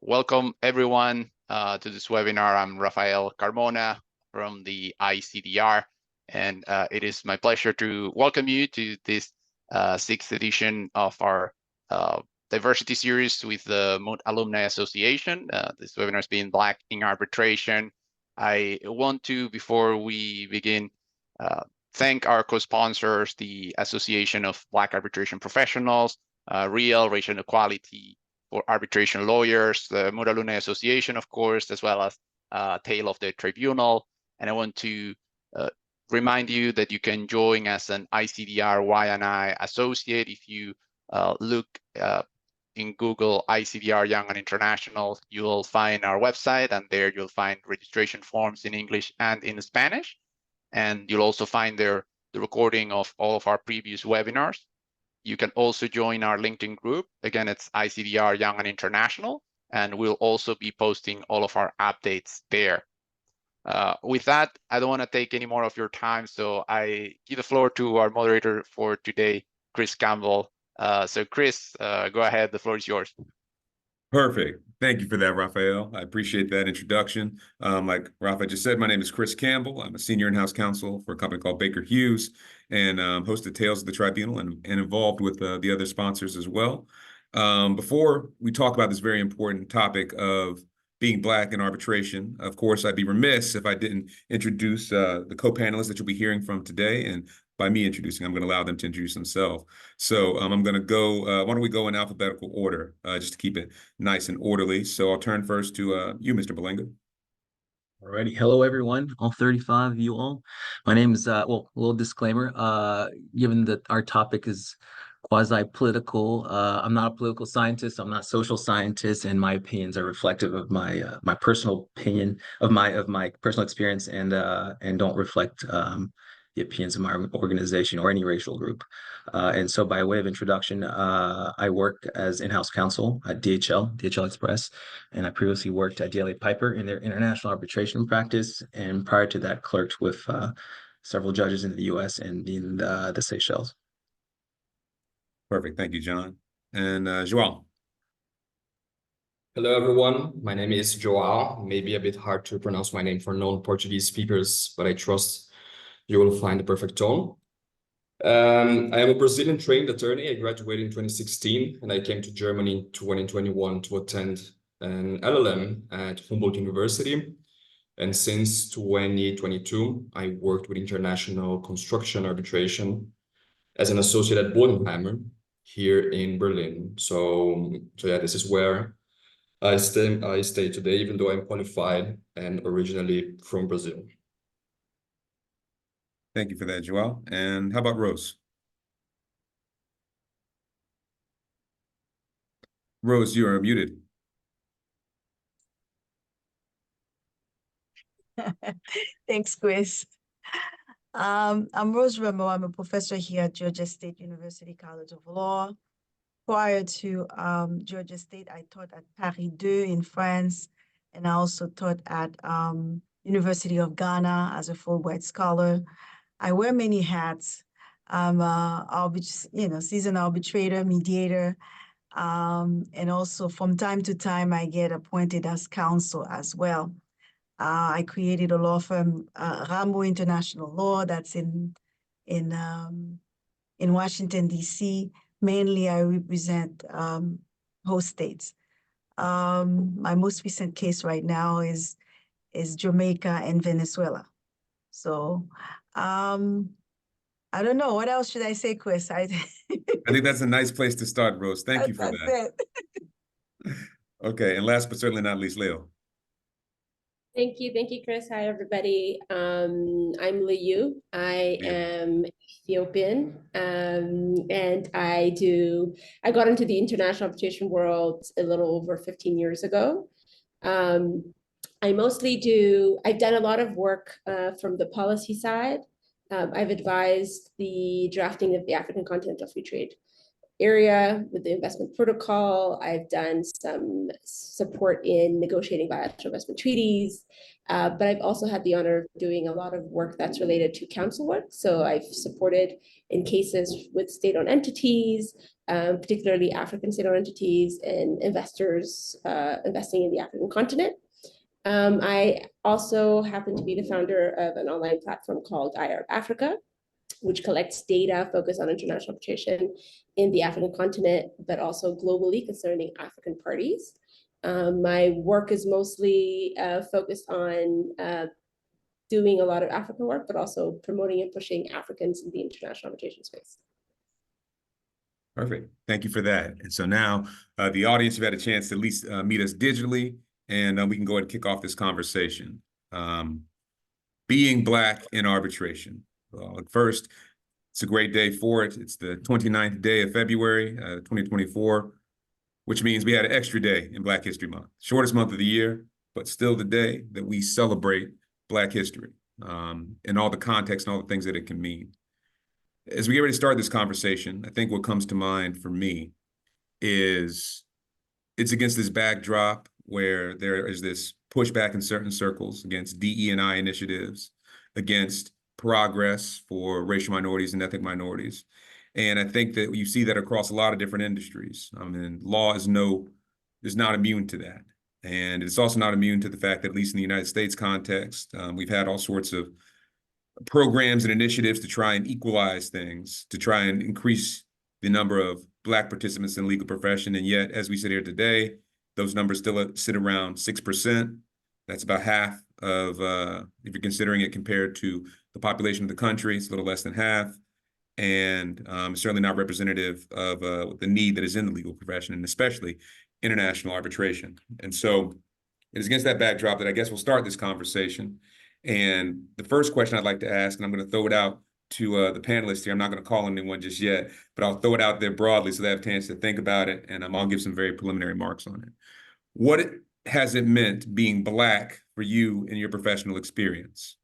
Welcome everyone to this webinar. I'm Rafael Carmona from the ICDR, and it is my pleasure to welcome you to this sixth edition of our diversity series with the Moot Alumni Association. This webinar is being Black in Arbitration. I want to, before we begin, thank our co-sponsors, the Association of Black Arbitration Professionals, Real Racial Equality for Arbitration Lawyers, the Moot Alumni Association, of course, as well as Tale of the Tribunal. And I want to remind you that you can join as an ICDR Y&I associate. If you look in Google ICDR Young and International, you'll find our website, and there you'll find registration forms in English and in Spanish. And you'll also find there the recording of all of our previous webinars. You can also join our LinkedIn group. Again, it's ICDR Young and International, and we'll also be posting all of our updates there. With that, I don't want to take any more of your time, so I give the floor to our moderator for today, Chris Campbell. So Chris, go ahead, the floor is yours. Perfect. Thank you for that, Rafael. I appreciate that introduction. Like Rafa just said, my name is Chris Campbell. I'm a senior in-house counsel for a company called Baker Hughes, and hosted Tales of the Tribunal and involved with the other sponsors as well. Before we talk about this very important topic of being Black in arbitration, of course, I'd be remiss if I didn't introduce the co-panelists that you'll be hearing from today. And by me introducing, I'm going to allow them to introduce themselves. So I'm going to go, why don't we go in alphabetical order, just to keep it nice and orderly. So I'll turn first to you, Mr. Bellinga. Alrighty. Hello, everyone, all 35 of you all. My name is, well, a little disclaimer, given that our topic is quasi-political, I'm not a political scientist, I'm not a social scientist, and my opinions are reflective of my my personal opinion, of my personal experience, and don't reflect the opinions of my organization or any racial group. And so by way of introduction, I work as in-house counsel at DHL Express, and I previously worked at DLA Piper in their international arbitration practice, and prior to that clerked with several judges in the US and in the Seychelles. Perfect, thank you, John. And João. Hello, everyone. My name is João. Maybe a bit hard to pronounce my name for non-Portuguese speakers, but I trust you will find the perfect tone. I am a Brazilian trained attorney. I graduated in 2016, and I came to Germany in 2021 to attend an LLM at Humboldt University. And since 2022, I worked with international construction arbitration as an associate at Bodenheimer here in Berlin. So yeah, this is where I stay today, even though I'm qualified and originally from Brazil. Thank you for that, João. And how about Rose? Rose, you are muted. Thanks, Chris. I'm Rose Rameau. I'm a professor here at Georgia State University College of Law. Prior to Georgia State, I taught at Paris 2 in France, and I also taught at University of Ghana as a Fulbright scholar. I wear many hats. I'm seasoned arbitrator, mediator, and also from time to time I get appointed as counsel as well. I created a law firm, Rameau International Law, that's in Washington D.C. Mainly, I represent host states. My most recent case right now is Jamaica and Venezuela. So. I don't know. What else should I say, Chris? I think that's a nice place to start, Rose. Thank you for that. Okay, and last but certainly not least, Leyou. Thank you, Chris. Hi, everybody. I'm Leyou. I am Ethiopian, and I got into the international arbitration world a little over 15 years ago. I've done a lot of work from the policy side. I've advised the drafting of the African Continental Free Trade Area with the investment protocol. I've done some support in negotiating bilateral investment treaties, but I've also had the honor of doing a lot of work that's related to counsel work. So I've supported in cases with state-owned entities, particularly African state-owned entities and investors investing in the African continent. I also happen to be the founder of an online platform called IR Africa, which collects data focused on international arbitration in the African continent, but also globally concerning African parties. My work is mostly focused on doing a lot of African work, but also promoting and pushing Africans in the international arbitration space. Perfect. Thank you for that. And so now the audience have had a chance to at least meet us digitally, and we can go ahead and kick off this conversation. Being Black in arbitration. Well, first, it's a great day for it. It's the 29th day of February, 2024, which means we had an extra day in Black History Month. Shortest month of the year, but still the day that we celebrate Black history and all the context and all the things that it can mean. As we get ready to start this conversation, I think what comes to mind for me is it's against this backdrop where there is this pushback in certain circles against DE&I initiatives, against progress for racial minorities and ethnic minorities. And I think that you see that across a lot of different industries. I mean, law is not immune to that. And it's also not immune to the fact that, at least in the United States context, we've had all sorts of programs and initiatives to try and equalize things, to try and increase the number of Black participants in the legal profession. And yet, as we sit here today, those numbers still sit around 6%. That's about half of, if you're considering it compared to the population of the country, it's a little less than half. And certainly not representative of the need that is in the legal profession, and especially international arbitration. And so it is against that backdrop that I guess we'll start this conversation. And the first question I'd like to ask, and I'm going to throw it out to the panelists here. I'm not going to call anyone just yet, but I'll throw it out there broadly so they have a chance to think about it, and I'll give some very preliminary marks on it. What has it meant being Black for you in your professional experience?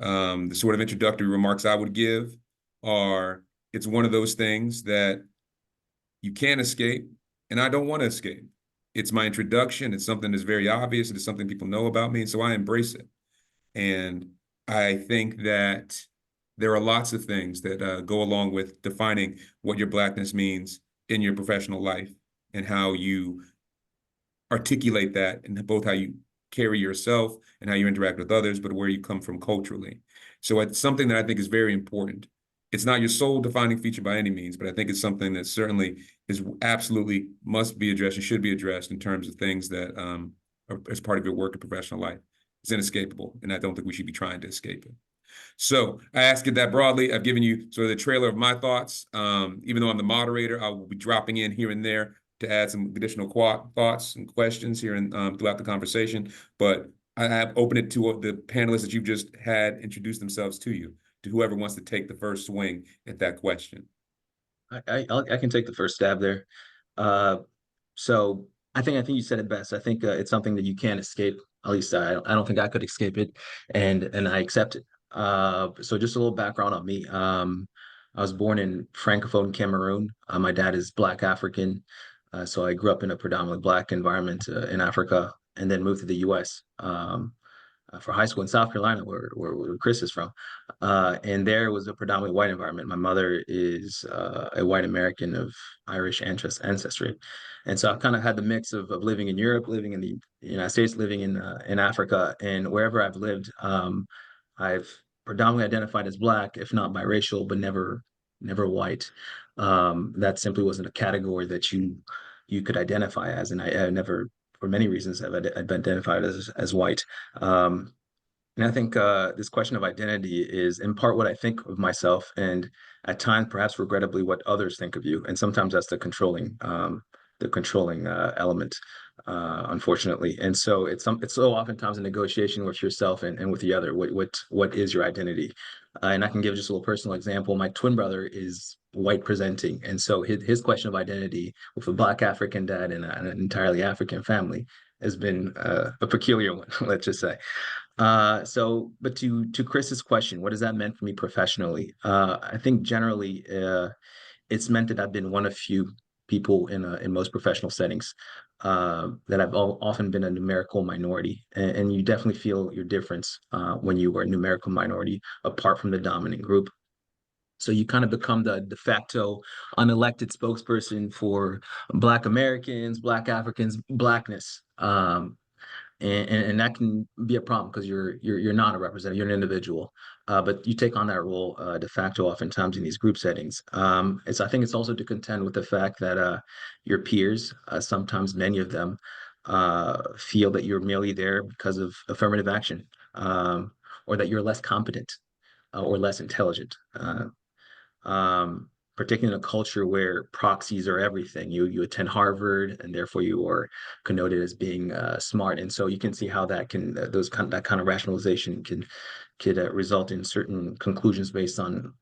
The sort of introductory remarks I would give are, it's one of those things that you can't escape, and I don't want to escape. It's my introduction. It's something that's very obvious. It's something people know about me, and so I embrace it. And I think that there are lots of things that go along with defining what your Blackness means in your professional life and how you articulate that, and both how you carry yourself and how you interact with others, but where you come from culturally. So it's something that I think is very important. It's not your sole defining feature by any means, but I think it's something that certainly is absolutely must be addressed and should be addressed in terms of things that are as part of your work and professional life. It's inescapable, and I don't think we should be trying to escape it. So I ask it that broadly. I've given you sort of the trailer of my thoughts. Even though I'm the moderator, I will be dropping in here and there to add some additional thoughts and questions here and throughout the conversation. But I have opened it to the panelists that you've just had introduce themselves to you, to whoever wants to take the first swing at that question. I can take the first stab there. So I think you said it best. I think it's something that you can't escape. At least I don't think I could escape it, and I accept it. So just a little background on me. I was born in Francophone Cameroon. My dad is Black African, so I grew up in a predominantly Black environment in Africa, and then moved to the U.S. For high school in South Carolina, where Chris is from. And there was a predominantly white environment. My mother is a white American of Irish ancestry. And so I've kind of had the mix of living in Europe, living in the United States, living in Africa, and wherever I've lived, I've predominantly identified as Black, if not biracial, but never white. That simply wasn't a category that you could identify as, and I never, for many reasons, I've identified as white. And I think this question of identity is in part what I think of myself, and at times, perhaps regrettably, what others think of you. And sometimes that's the controlling element, unfortunately. And so it's so oftentimes a negotiation with yourself and with the other. What is your identity? And I can give just a little personal example. My twin brother is white presenting, and so his question of identity with a Black African dad and an entirely African family has been a peculiar one, let's just say. But to Chris's question, what has that meant for me professionally? I think generally it's meant that I've been one of few people in most professional settings that I've often been a numerical minority, and you definitely feel your difference when you are a numerical minority apart from the dominant group. So you kind of become the de facto unelected spokesperson for Black Americans, Black Africans, Blackness. And that can be a problem because you're not a representative, you're an individual, but you take on that role de facto oftentimes in these group settings. I think it's also to contend with the fact that your peers, sometimes many of them, feel that you're merely there because of affirmative action, or that you're less competent or less intelligent. Particularly in a culture where proxies are everything. You attend Harvard, and therefore you are connoted as being smart. And so you can see how that can that kind of rationalization could result in certain conclusions based on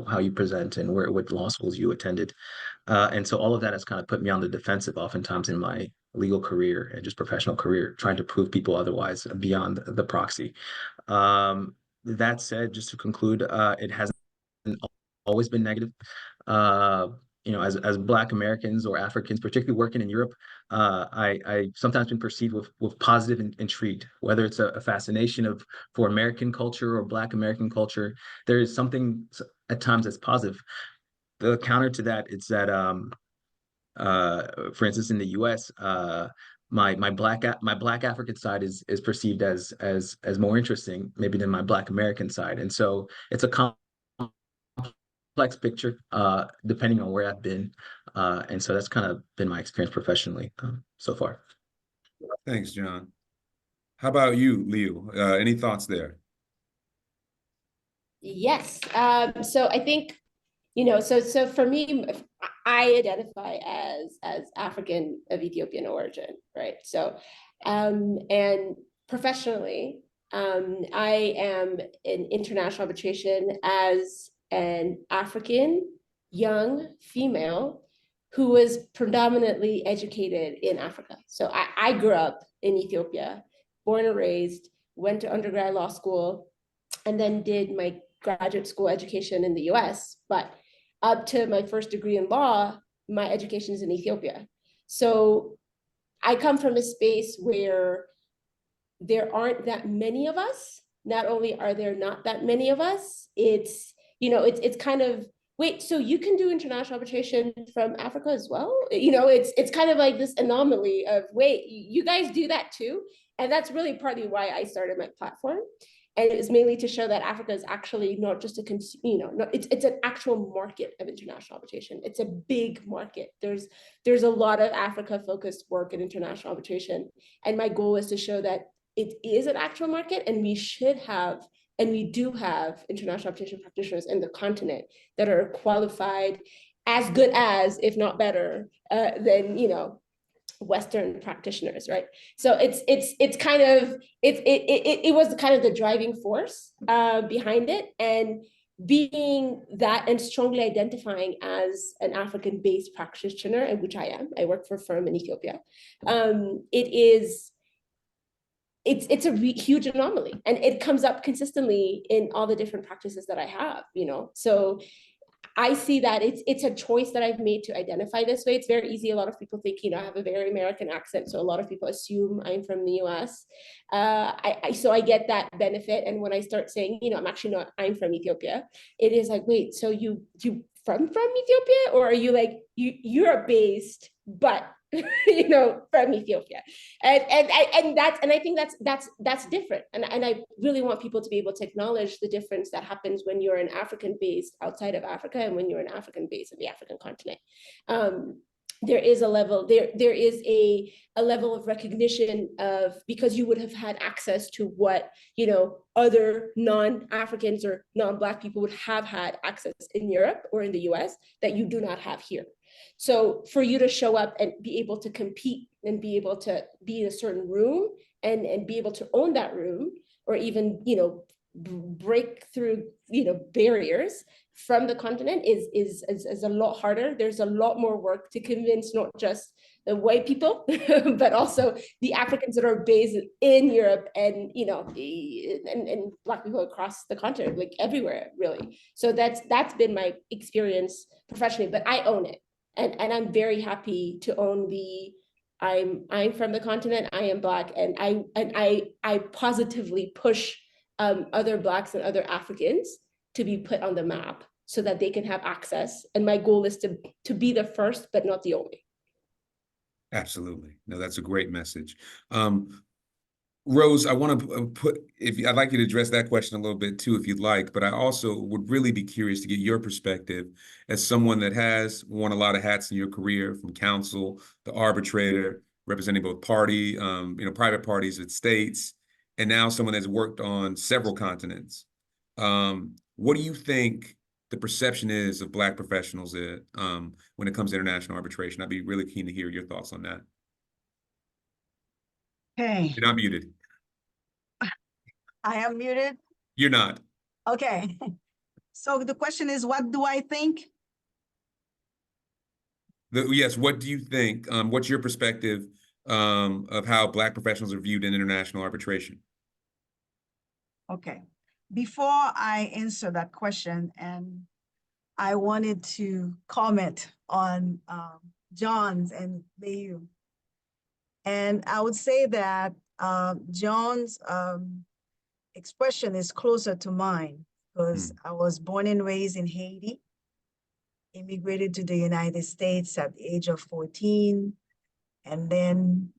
how you present and what law schools you attended. And so all of that has kind of put me on the defensive oftentimes in my legal career and just professional career, trying to prove people otherwise beyond the proxy. That said, just to conclude, it hasn't always been negative. As Black Americans or Africans, particularly working in Europe, I sometimes been perceived with positive intrigue, whether it's a fascination for American culture or Black American culture. There is something at times that's positive. The counter to that is that, for instance, in the U.S., my Black African side is perceived as more interesting maybe than my Black American side, and so it's a complex picture, depending on where I've been. And so that's kind of been my experience professionally so far. Thanks, John. How about you, Leyou? Any thoughts there? Yes. So I think, so for me, I identify as African of Ethiopian origin, right? So, and professionally, I am in international arbitration as an African young female who was predominantly educated in Africa. So I grew up in Ethiopia, born and raised, went to undergrad law school, and then did my graduate school education in the US. But up to my first degree in law, my education is in Ethiopia. So I come from a space where there aren't that many of us. Not only are there not that many of us, it's kind of, wait, so you can do international arbitration from Africa as well? It's kind of like this anomaly of, wait, you guys do that too? And that's really partly why I started my platform. And it was mainly to show that Africa is actually not just it's an actual market of international arbitration. It's a big market. There's a lot of Africa-focused work in international arbitration. And my goal is to show that it is an actual market, and we should have, and we do have, international arbitration practitioners in the continent that are qualified as good as, if not better, than Western practitioners, right? So it's kind of it was kind of the driving force behind it, and being that and strongly identifying as an African-based practitioner, and which I am. I work for a firm in Ethiopia. It's a huge anomaly, and it comes up consistently in all the different practices that I have, So I see that it's a choice that I've made to identify this way. It's very easy. A lot of people think, I have a very American accent, so a lot of people assume I'm from the US. So I get that benefit, and when I start saying, I'm from Ethiopia, it is like, wait, so you from Ethiopia, or are you like Europe based, but from Ethiopia, and I think that's different, and I really want people to be able to acknowledge the difference that happens when you're an African based outside of Africa and when you're an African based in the African continent. There is a level there is a level of recognition of, because you would have had access to what other non-Africans or non-Black people would have had access in Europe or in the US that you do not have here. So for you to show up and be able to compete and be able to be in a certain room and be able to own that room, or even break through barriers from the continent is a lot harder. There's a lot more work to convince not just the white people, but also the Africans that are based in Europe and and Black people across the continent, like everywhere, really. So that's been my experience professionally, but I own it. And I'm very happy to own I'm from the continent, I am Black, and I positively push other Blacks and other Africans to be put on the map so that they can have access. And my goal is to be the first, but not the only. Absolutely. No, that's a great message. Rose, I want to I'd like you to address that question a little bit too, if you'd like, but I also would really be curious to get your perspective as someone that has worn a lot of hats in your career, from counsel to arbitrator, representing both private parties at states, and now someone that's worked on several continents. What do you think the perception is of Black professionals when it comes to international arbitration? I'd be really keen to hear your thoughts on that. Okay. You're not muted. I am muted. You're not. Okay. So the question is, what do I think? Yes, what do you think? What's your perspective of how Black professionals are viewed in international arbitration? Okay. Before I answer that question, and I wanted to comment on John's and Leyou. And I would say that John's expression is closer to mine, because I was born and raised in Haiti, immigrated to the United States at the age of 14, and then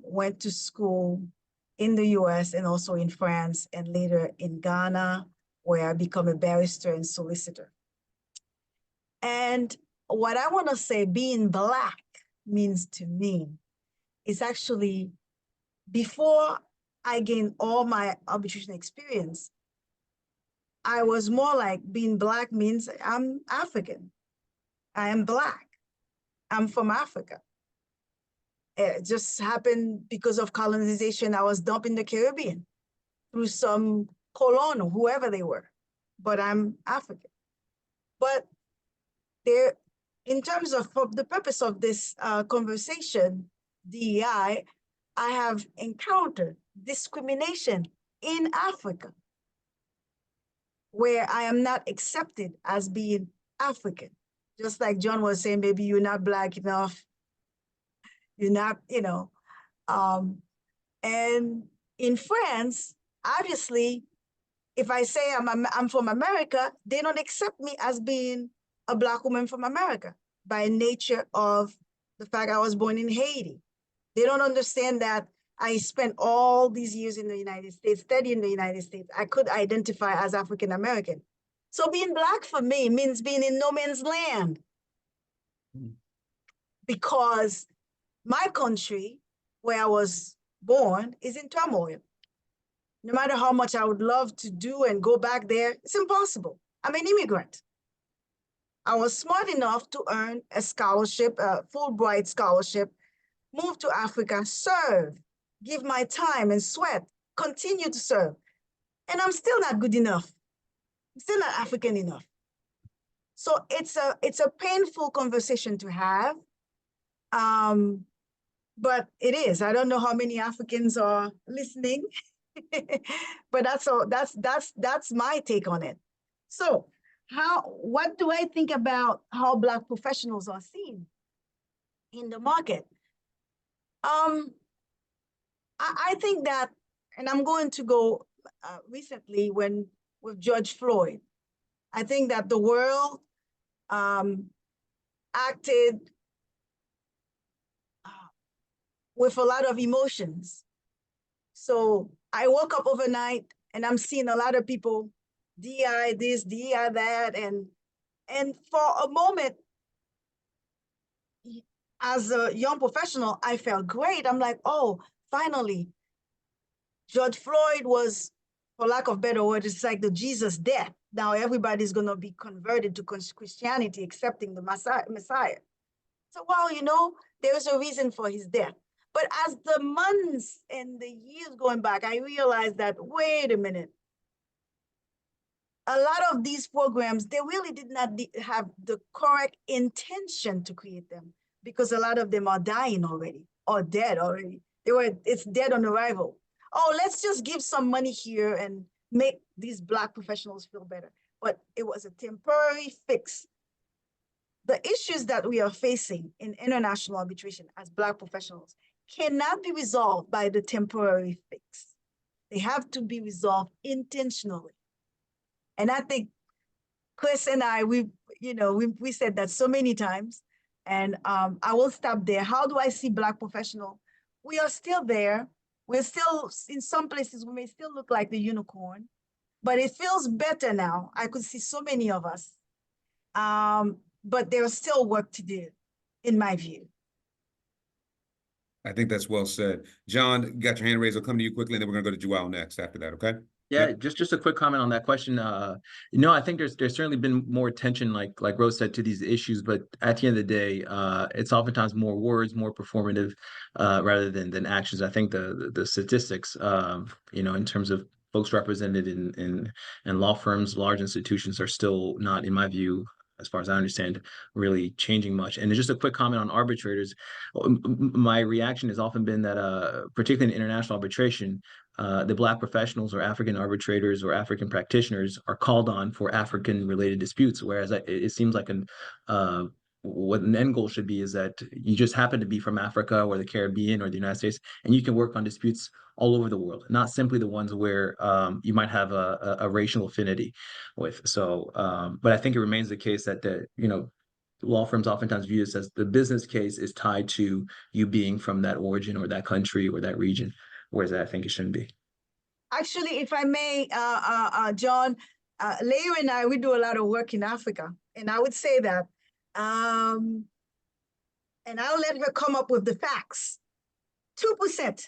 went to school in the US and also in France, and later in Ghana, where I became a barrister and solicitor. And what I want to say, being Black means to me, is actually, before I gained all my arbitration experience, I was more like, being Black means I'm African. I am Black. I'm from Africa. It just happened because of colonization. I was dumped in the Caribbean through some colon, whoever they were, but I'm African. But there, in terms of, for the purpose of this conversation, DEI, I have encountered discrimination in Africa, where I am not accepted as being African. Just like John was saying, maybe you're not Black enough, you're not, and in France, obviously, if I say I'm from America, they don't accept me as being a Black woman from America by nature of the fact I was born in Haiti. They don't understand that I spent all these years in the United States, studying in the United States. I could identify as African American. So being Black for me means being in no man's land, because my country, where I was born, is in turmoil. No matter how much I would love to do and go back there, it's impossible. I'm an immigrant. I was smart enough to earn a scholarship, a Fulbright scholarship, move to Africa, serve, give my time and sweat, continue to serve. And I'm still not good enough. I'm still not African enough. So it's a painful conversation to have. But it is. I don't know how many Africans are listening, but that's my take on it. So what do I think about how Black professionals are seen in the market? I think that, and I'm going to go recently with George Floyd, I think that the world acted with a lot of emotions. So I woke up overnight and I'm seeing a lot of people, DI this, DI that, and for a moment, as a young professional, I felt great. I'm like, oh, finally, George Floyd was, for lack of better words, it's like the Jesus death. Now everybody's gonna be converted to Christianity, accepting the Messiah. So, well, there's a reason for his death. But as the months and the years going back, I realized that, wait a minute, a lot of these programs, they really did not have the correct intention to create them, because a lot of them are dying already or dead already. It's dead on arrival. Oh, let's just give some money here and make these Black professionals feel better. But it was a temporary fix. The issues that we are facing in international arbitration as Black professionals cannot be resolved by the temporary fix. They have to be resolved intentionally. And I think Chris and I, we said that so many times, and I will stop there. How do I see Black professional? We are still there. We're still, in some places, we may still look like the unicorn, but it feels better now. I could see so many of us. But there's still work to do, in my view. I think that's well said. John, got your hand raised. I'll come to you quickly, and then we're going to go to João next after that, okay? Yeah, just a quick comment on that question. I think there's certainly been more attention, like Rose said, to these issues, but at the end of the day, it's oftentimes more words, more performative, rather than actions. I think the statistics, in terms of folks represented in law firms, large institutions, are still not, in my view, as far as I understand, really changing much. And just a quick comment on arbitrators. My reaction has often been that, particularly in international arbitration, the Black professionals or African arbitrators or African practitioners are called on for African-related disputes, whereas it seems like what an end goal should be is that you just happen to be from Africa or the Caribbean or the United States, and you can work on disputes all over the world, not simply the ones where you might have a racial affinity with. So, but I think it remains the case that law firms oftentimes view this as the business case is tied to you being from that origin or that country or that region, whereas I think it shouldn't be. Actually, if I may, John, Leyou and I, we do a lot of work in Africa, and I would say that, and I'll let her come up with the facts. 2%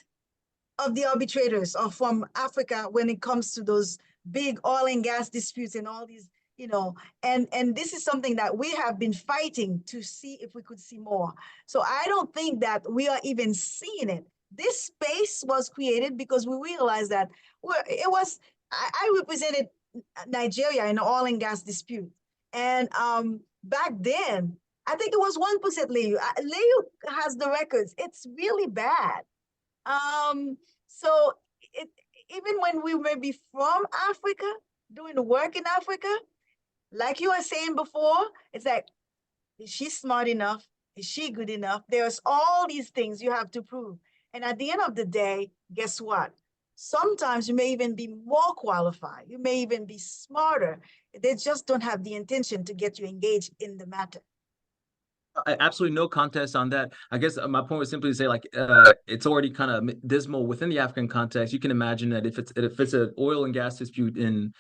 of the arbitrators are from Africa when it comes to those big oil and gas disputes and all these, and this is something that we have been fighting to see if we could see more. So I don't think that we are even seeing it. This space was created because we realized that I represented Nigeria in an oil and gas dispute. And back then, I think it was 1% Leyou. Leyou has the records. It's really bad. So even when we may be from Africa, doing the work in Africa, like you were saying before, it's like, is she smart enough? Is she good enough? There's all these things you have to prove. And at the end of the day, guess what? Sometimes you may even be more qualified. You may even be smarter. They just don't have the intention to get you engaged in the matter. Absolutely no contest on that. I guess my point was simply to say, it's already kind of dismal within the African context. You can imagine that if it's an oil and gas dispute in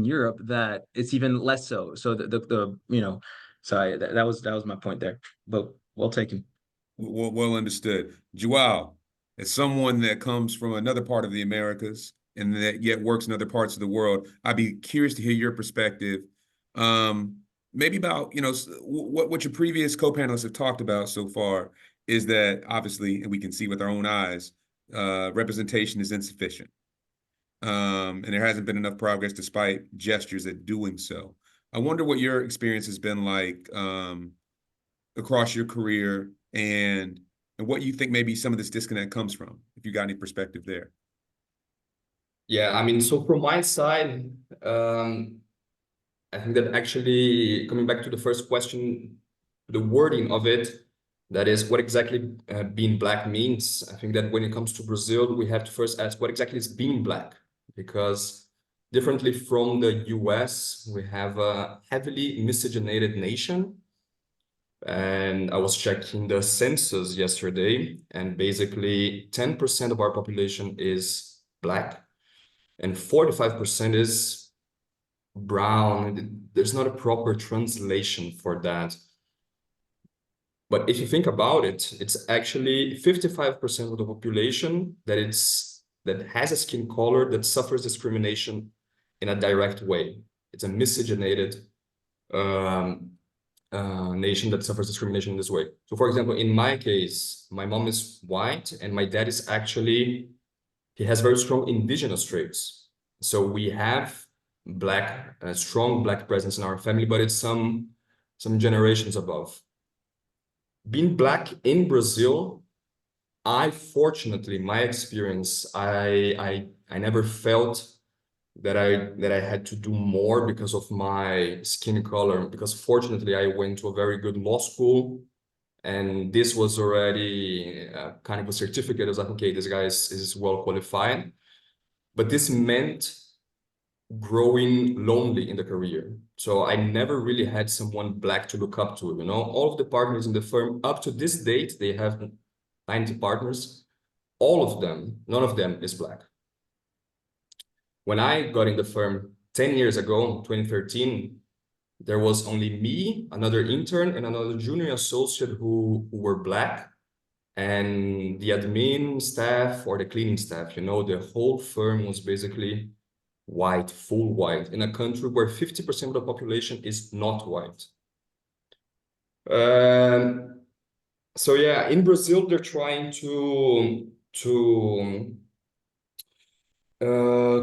Europe, that it's even less so. So sorry, that was my point there. But well taken. Well understood. João, as someone that comes from another part of the Americas and that yet works in other parts of the world, I'd be curious to hear your perspective. Maybe about, what your previous co-panelists have talked about so far is that obviously, and we can see with our own eyes, representation is insufficient. And there hasn't been enough progress despite gestures at doing so. I wonder what your experience has been like across your career and what you think maybe some of this disconnect comes from, if you got any perspective there. Yeah, I mean, so from my side, I think that actually coming back to the first question, the wording of it, that is what exactly being Black means. I think that when it comes to Brazil, we have to first ask what exactly is being Black, because differently from the US, we have a heavily miscegenated nation. And I was checking the census yesterday, and basically 10% of our population is Black and 45% is brown. There's not a proper translation for that. But if you think about it, it's actually 55% of the population that has a skin color that suffers discrimination in a direct way. It's a miscegenated nation that suffers discrimination in this way. So for example, in my case, my mom is white and my dad is actually, he has very strong indigenous traits. So we have strong Black presence in our family, but it's some generations above. Being Black in Brazil, fortunately, my experience, I never felt that I had to do more because of my skin color, because fortunately I went to a very good law school, and this was already kind of a certificate. I was like, okay, this guy is well qualified. But this meant growing lonely in the career. So I never really had someone Black to look up to, you know. All of the partners in the firm, up to this date, they have 90 partners. All of them, none of them is Black. When I got in the firm 10 years ago, 2013, there was only me, another intern, and another junior associate who were Black, and the admin staff or the cleaning staff, you know, the whole firm was basically white, full white, in a country where 50% of the population is not white. So yeah, in Brazil, they're trying to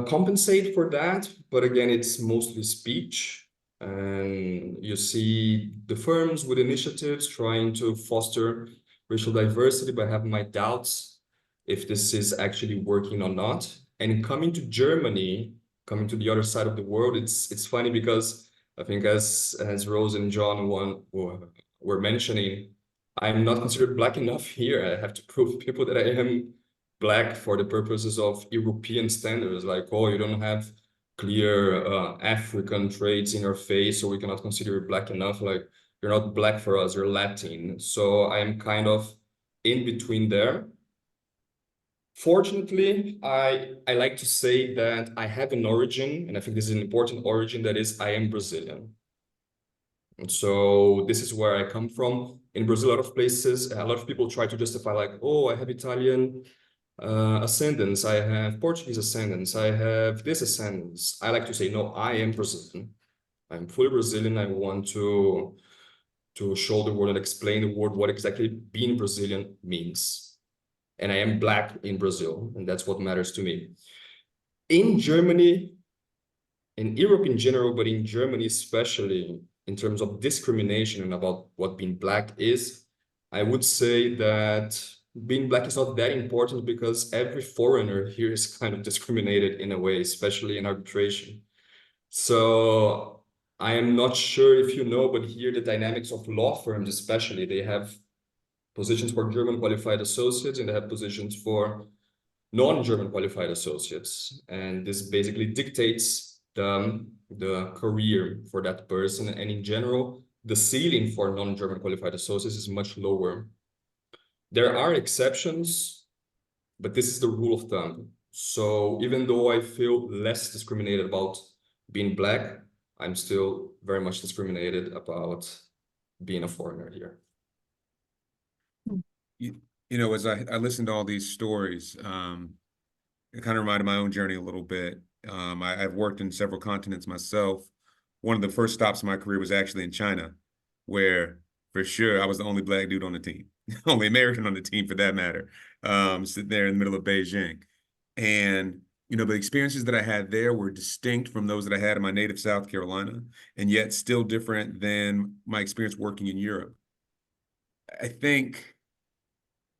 compensate for that, but again, it's mostly speech. And you see the firms with initiatives trying to foster racial diversity, but I have my doubts if this is actually working or not. And coming to Germany, coming to the other side of the world, it's funny because I think as Rose and John were mentioning, I'm not considered Black enough here. I have to prove to people that I am Black for the purposes of European standards, like, oh, you don't have clear African traits in your face, so we cannot consider you Black enough. Like, you're not Black for us, you're Latin. So I am kind of in between there. Fortunately, I like to say that I have an origin, and I think this is an important origin, that is, I am Brazilian. And so this is where I come from. In Brazil, a lot of places, a lot of people try to justify like, oh, I have Italian ascendance, I have Portuguese ascendance, I have this ascendance. I like to say, no, I am Brazilian. I'm fully Brazilian. I want to show the world and explain the world what exactly being Brazilian means. And I am Black in Brazil, and that's what matters to me. In Germany, in Europe in general, but in Germany especially, in terms of discrimination and about what being Black is, I would say that being Black is not that important because every foreigner here is kind of discriminated in a way, especially in arbitration. So I am not sure if you know, but here the dynamics of law firms especially, they have positions for German qualified associates and they have positions for non-German qualified associates. And this basically dictates the career for that person. And in general, the ceiling for non-German qualified associates is much lower. There are exceptions, but this is the rule of thumb. So even though I feel less discriminated about being Black, I'm still very much discriminated about being a foreigner here. You know, as I listened to all these stories, it kind of reminded my own journey a little bit. I've worked in several continents myself. One of the first stops in my career was actually in China, where for sure I was the only Black dude on the team, only American on the team for that matter, sitting there in the middle of Beijing. And, you know, the experiences that I had there were distinct from those that I had in my native South Carolina, and yet still different than my experience working in Europe. I think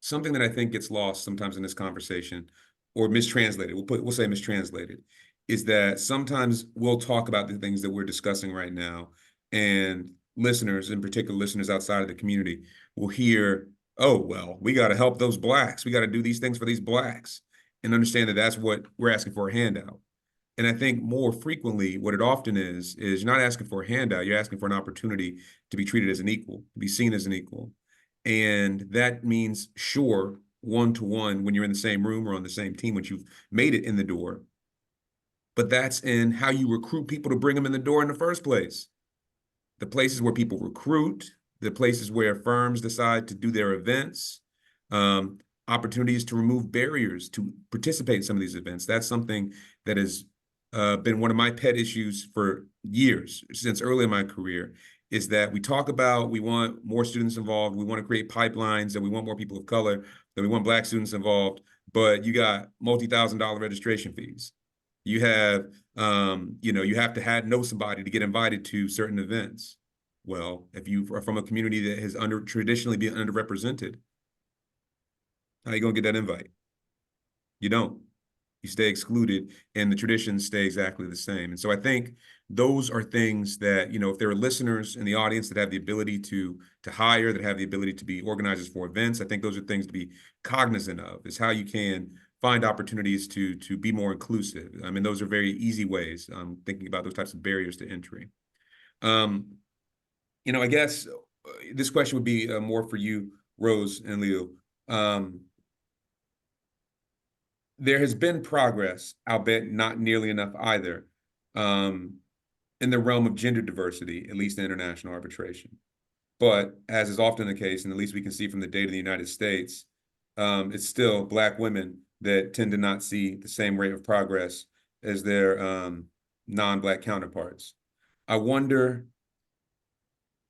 something that I think gets lost sometimes in this conversation, or mistranslated, we'll say mistranslated, is that sometimes we'll talk about the things that we're discussing right now, and listeners, in particular listeners outside of the community, will hear, oh, well, we got to help those Blacks. We got to do these things for these Blacks, and understand that that's what we're asking for, a handout. And I think more frequently, what it often is you're not asking for a handout, you're asking for an opportunity to be treated as an equal, to be seen as an equal. And that means, sure, one-to-one when you're in the same room or on the same team, once you've made it in the door. But that's in how you recruit people to bring them in the door in the first place. The places where people recruit, the places where firms decide to do their events, opportunities to remove barriers to participate in some of these events. That's something that has been one of my pet issues for years, since early in my career, is that we talk about, we want more students involved, we want to create pipelines, that we want more people of color, that we want Black students involved, but you got multi-$1,000 registration fees. You have, you know, you have to know somebody to get invited to certain events. Well, if you are from a community that has traditionally been underrepresented, how are you going to get that invite? You don't. You stay excluded, and the traditions stay exactly the same. And so I think those are things that, you know, if there are listeners in the audience that have the ability to hire, that have the ability to be organizers for events, I think those are things to be cognizant of, is how you can find opportunities to be more inclusive. I mean, those are very easy ways. Thinking about those types of barriers to entry. You know, I guess this question would be more for you, Rose and Leyou. There has been progress, albeit not nearly enough either, in the realm of gender diversity, at least in international arbitration. But as is often the case, and at least we can see from the data in the United States, it's still Black women that tend to not see the same rate of progress as their non-Black counterparts. I wonder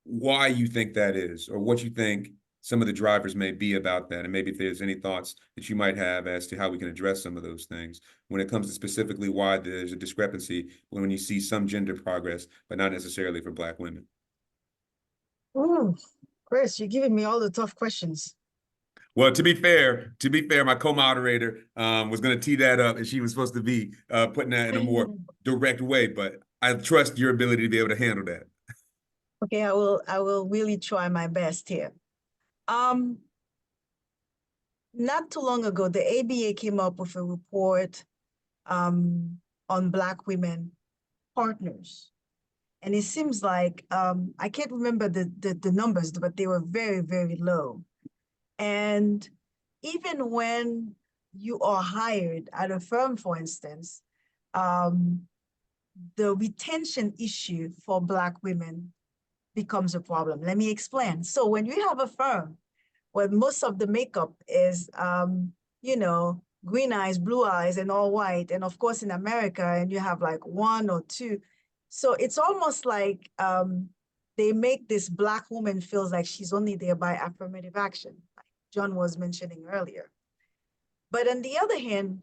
why you think that is, or what you think some of the drivers may be about that, and maybe if there's any thoughts that you might have as to how we can address some of those things when it comes to specifically why there's a discrepancy when you see some gender progress, but not necessarily for Black women. Ooh, Chris, you're giving me all the tough questions. Well, to be fair, my co-moderator was going to tee that up, and she was supposed to be putting that in a more direct way. But I trust your ability to be able to handle that. Okay, I will really try my best here. Not too long ago, the ABA came up with a report on Black women partners. And it seems like, I can't remember the numbers, but they were very, very low. And even when you are hired at a firm, for instance, the retention issue for Black women becomes a problem. Let me explain. So when you have a firm where most of the makeup is, you know, green eyes, blue eyes, and all white, and of course in America, and you have like one or two. So it's almost like they make this Black woman feels like she's only there by affirmative action, like John was mentioning earlier. But on the other hand,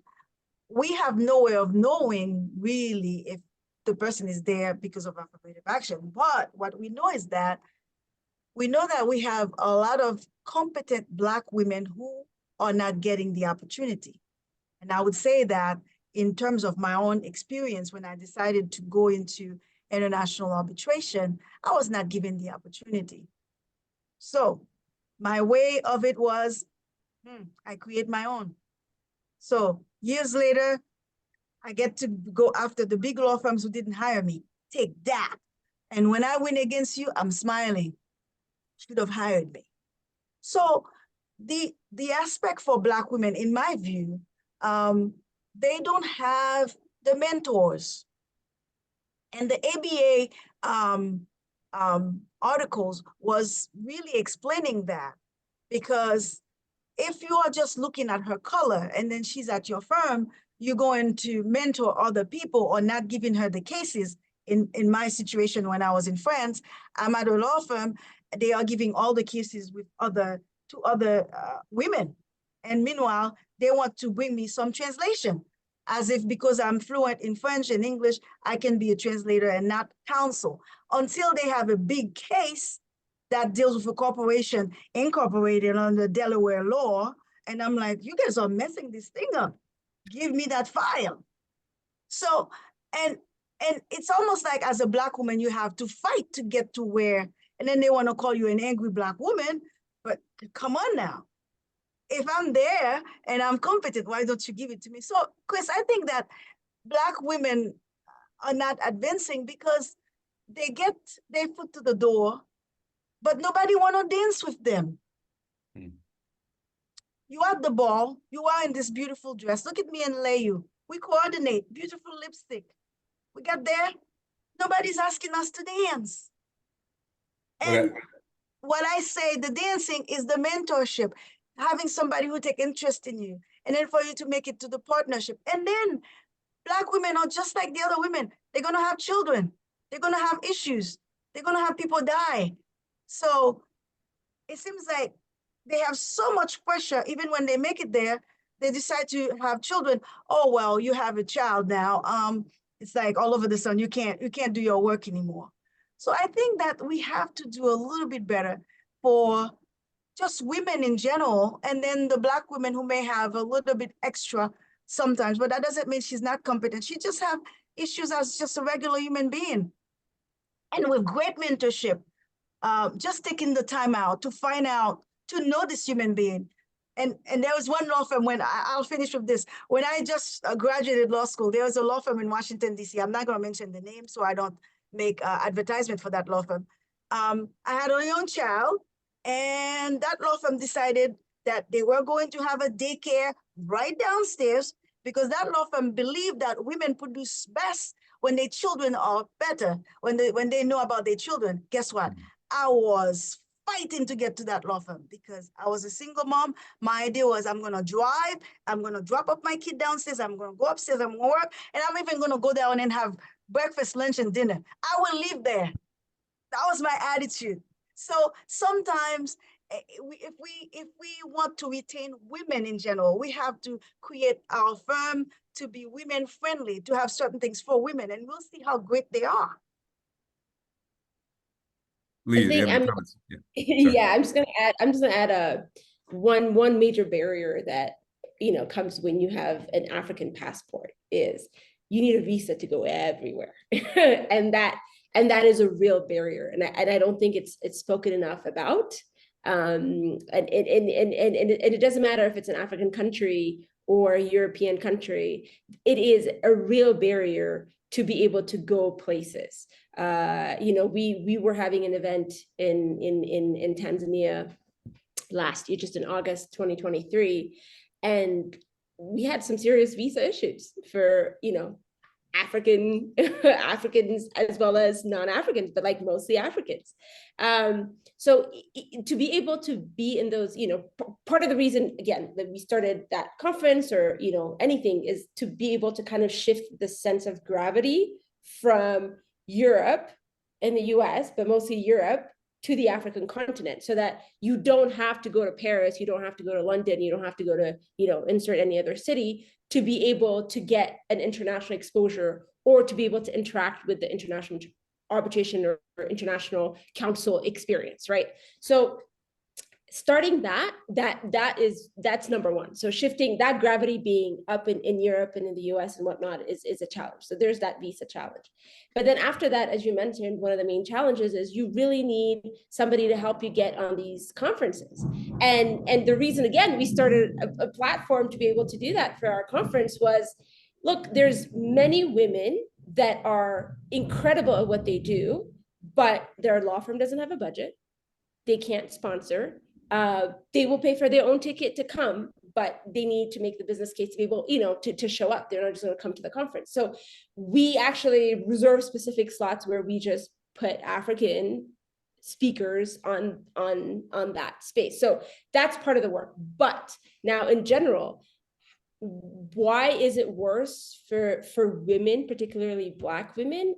we have no way of knowing really if the person is there because of affirmative action. But what we know is that we have a lot of competent Black women who are not getting the opportunity. And I would say that in terms of my own experience, when I decided to go into international arbitration, I was not given the opportunity. So my way of it was, I create my own. So years later, I get to go after the big law firms who didn't hire me. Take that. And when I win against you, I'm smiling. Should have hired me. So the aspect for Black women, in my view, they don't have the mentors. And the ABA articles was really explaining that, because if you are just looking at her color and then she's at your firm, you're going to mentor other people or not giving her the cases. In my situation, when I was in France, I'm at a law firm, they are giving all the cases with two other women. And meanwhile, they want to bring me some translation, as if because I'm fluent in French and English, I can be a translator and not counsel, until they have a big case that deals with a corporation incorporated under Delaware law. And I'm like, you guys are messing this thing up. Give me that file. So, and it's almost like as a Black woman, you have to fight to get to where, and then they want to call you an angry Black woman, but come on now. If I'm there and I'm competent, why don't you give it to me? So, Chris, I think that Black women are not advancing because they get their foot to the door, but nobody want to dance with them. You are at the ball, you are in this beautiful dress. Look at me and Leyou. We coordinate, beautiful lipstick. We got there, nobody's asking us to dance. And what I say, the dancing is the mentorship, having somebody who take interest in you, and then for you to make it to the partnership. And then Black women are just like the other women. They're gonna have children. They're gonna have issues. They're gonna have people die. So it seems like they have so much pressure, even when they make it there, they decide to have children. Oh, well, you have a child now. It's like all over the sun, you can't do your work anymore. So I think that we have to do a little bit better for just women in general, and then the Black women who may have a little bit extra sometimes, but that doesn't mean she's not competent. She just have issues as just a regular human being. And with great mentorship, just taking the time out to find out, to know this human being, And there was one law firm I'll finish with this. When I just graduated law school, there was a law firm in Washington, D.C. I'm not going to mention the name so I don't make advertisement for that law firm. I had a young child, and that law firm decided that they were going to have a daycare right downstairs because that law firm believed that women produce best when their children are better, when they know about their children. Guess what? I was fighting to get to that law firm because I was a single mom. My idea was I'm going to drive, I'm going to drop off my kid downstairs, I'm going to go upstairs, I'm going to work, and I'm even going to go down and have breakfast, lunch, and dinner. I will live there. That was my attitude. So sometimes if we want to retain women in general, we have to create our firm to be women friendly, to have certain things for women, and we'll see how great they are. Lee, do you have any comments? Yeah, I'm just gonna add one major barrier that comes when you have an African passport is you need a visa to go everywhere. and that is a real barrier, and I don't think it's spoken enough about. And it doesn't matter if it's an African country or a European country, it is a real barrier to be able to go places. We were having an event in Tanzania last year, just in August 2023, and we had some serious visa issues for Africans as well as non-Africans, but like mostly Africans. So to be able to be in those, part of the reason, again, that we started that conference or, anything is to be able to kind of shift the sense of gravity from Europe and the US, but mostly Europe, to the African continent, so that you don't have to go to Paris, you don't have to go to London, you don't have to go to, insert any other city to be able to get an international exposure or to be able to interact with the international arbitration or international council experience, right? So starting that's number one. So shifting that gravity being up in Europe and in the US and whatnot is a challenge. So there's that visa challenge. But then after that, as you mentioned, one of the main challenges is you really need somebody to help you get on these conferences. And the reason, again, we started a platform to be able to do that for our conference was, look, there's many women that are incredible at what they do, but their law firm doesn't have a budget. They can't sponsor. They will pay for their own ticket to come, but they need to make the business case to be able, to show up. They're not just going to come to the conference. So we actually reserve specific slots where we just put African speakers on that space. So that's part of the work. But now in general, why is it worse for women, particularly Black women?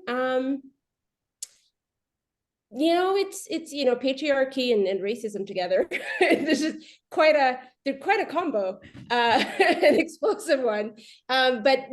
It's patriarchy and racism together. This is they're quite a combo, an explosive one. But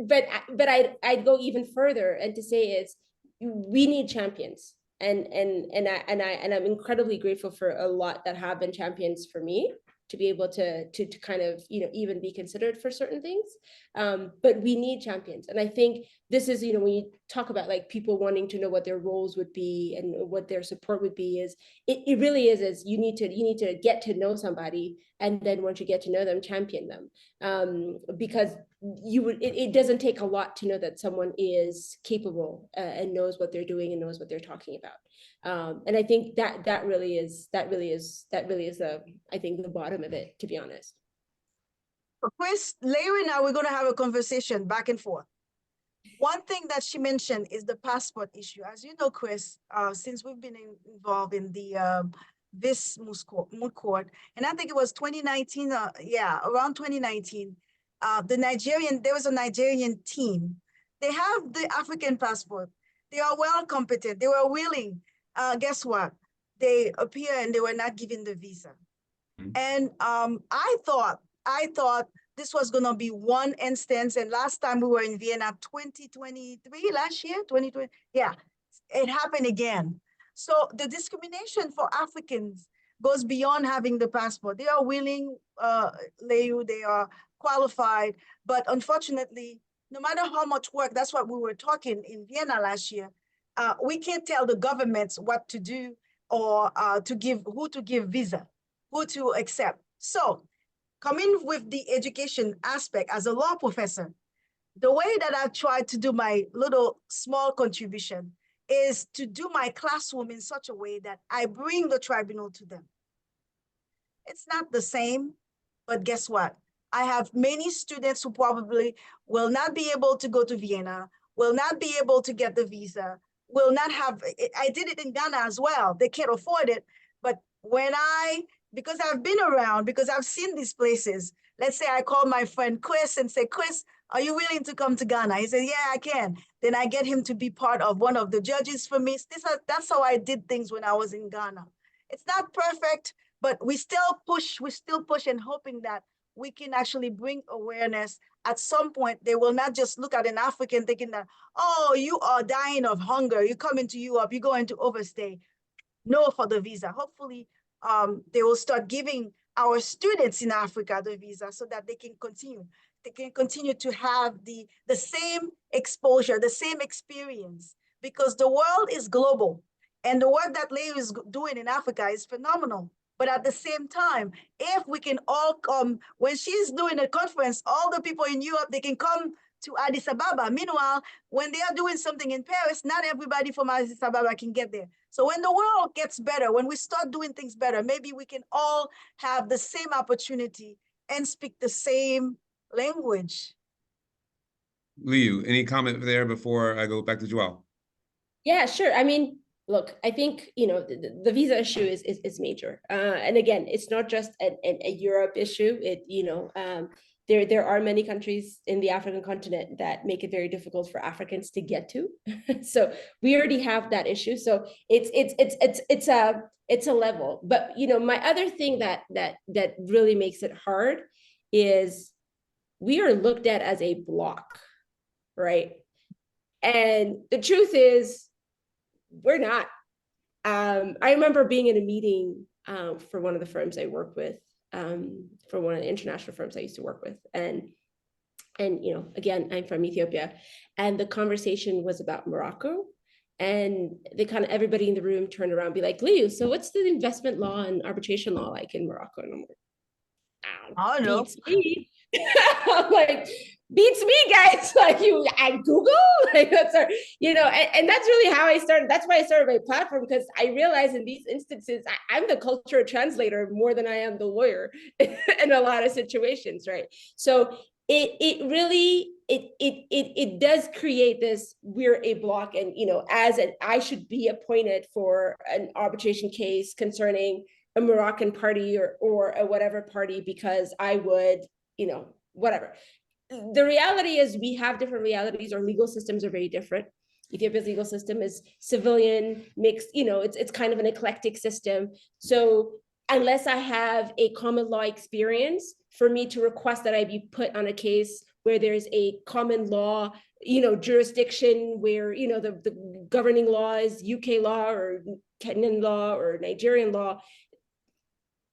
I'd go even further and to say is we need champions, and I'm incredibly grateful for a lot that have been champions for me to be able to kind of even be considered for certain things, but we need champions. And I think this is when you talk about like people wanting to know what their roles would be and what their support would be, is it really is you need to get to know somebody, and then once you get to know them, champion them, because it doesn't take a lot to know that someone is capable and knows what they're doing and knows what they're talking about. And I think that really is I think the bottom of it, to be honest. Chris, Leyou and I, we're going to have a conversation back and forth. One thing that she mentioned is the passport issue. As you know, Chris, since we've been involved in the Vis Moot Court, and I think it was 2019, around 2019, there was a Nigerian team. They have the African passport. They are well competent. They were willing. Guess what? They appear and they were not given the visa. And I thought this was going to be one instance. And last time we were in Vienna, 2023, last year, 2020. Yeah, it happened again. So the discrimination for Africans goes beyond having the passport. They are willing, Leyou, they are qualified. But unfortunately, no matter how much work, that's what we were talking in Vienna last year, we can't tell the governments what to do or who to give visa, who to accept. So coming with the education aspect as a law professor, the way that I've tried to do my little small contribution is to do my classroom in such a way that I bring the tribunal to them. It's not the same, but guess what? I have many students who probably will not be able to go to Vienna, will not be able to get the visa, will not have, I did it in Ghana as well. They can't afford it. But because I've been around, because I've seen these places, let's say I call my friend Chris and say, Chris, are you willing to come to Ghana? He said, yeah, I can. Then I get him to be part of one of the judges for me. That's how I did things when I was in Ghana. It's not perfect, but we still push and hoping that we can actually bring awareness. At some point, they will not just look at an African thinking that, oh, you are dying of hunger. You come into Europe, you're going to overstay. No for the visa. Hopefully, they will start giving our students in Africa the visa so that they can continue to have the same exposure, the same experience, because the world is global. And the work that Leyou is doing in Africa is phenomenal. But at the same time, if we can all come, when she's doing a conference, all the people in Europe, they can come to Addis Ababa. Meanwhile, when they are doing something in Paris, not everybody from Addis Ababa can get there. So when the world gets better, when we start doing things better, maybe we can all have the same opportunity and speak the same language. Leyou, any comment there before I go back to João? Yeah, sure. I mean, look, I think, the visa issue is major. And again, it's not just a Europe issue. There are many countries in the African continent that make it very difficult for Africans to get to. So we already have that issue. So it's a level. But my other thing that really makes it hard is we are looked at as a block, right? And the truth is, we're not. I remember being in a meeting for one of the firms I work with, for one of the international firms I used to work with. And again, I'm from Ethiopia, and the conversation was about Morocco. And everybody in the room turned around and be like, Leyou, so what's the investment law and arbitration law like in Morocco? And I'm like, oh no. Beats me. I'm like, beats me, guys. Like, I Google, like, that's our, and that's really how I started. That's why I started my platform, because I realized in these instances, I'm the cultural translator more than I am the lawyer in a lot of situations, right? So it really does create this, we're a block, and I should be appointed for an arbitration case concerning a Moroccan party or a whatever party, because I would, whatever. The reality is we have different realities. Our legal systems are very different. Ethiopia's legal system is civilian, mixed, it's kind of an eclectic system. So unless I have a common law experience, for me to request that I be put on a case where there's a common law, jurisdiction where, the governing law is UK law or Kenyan law or Nigerian law,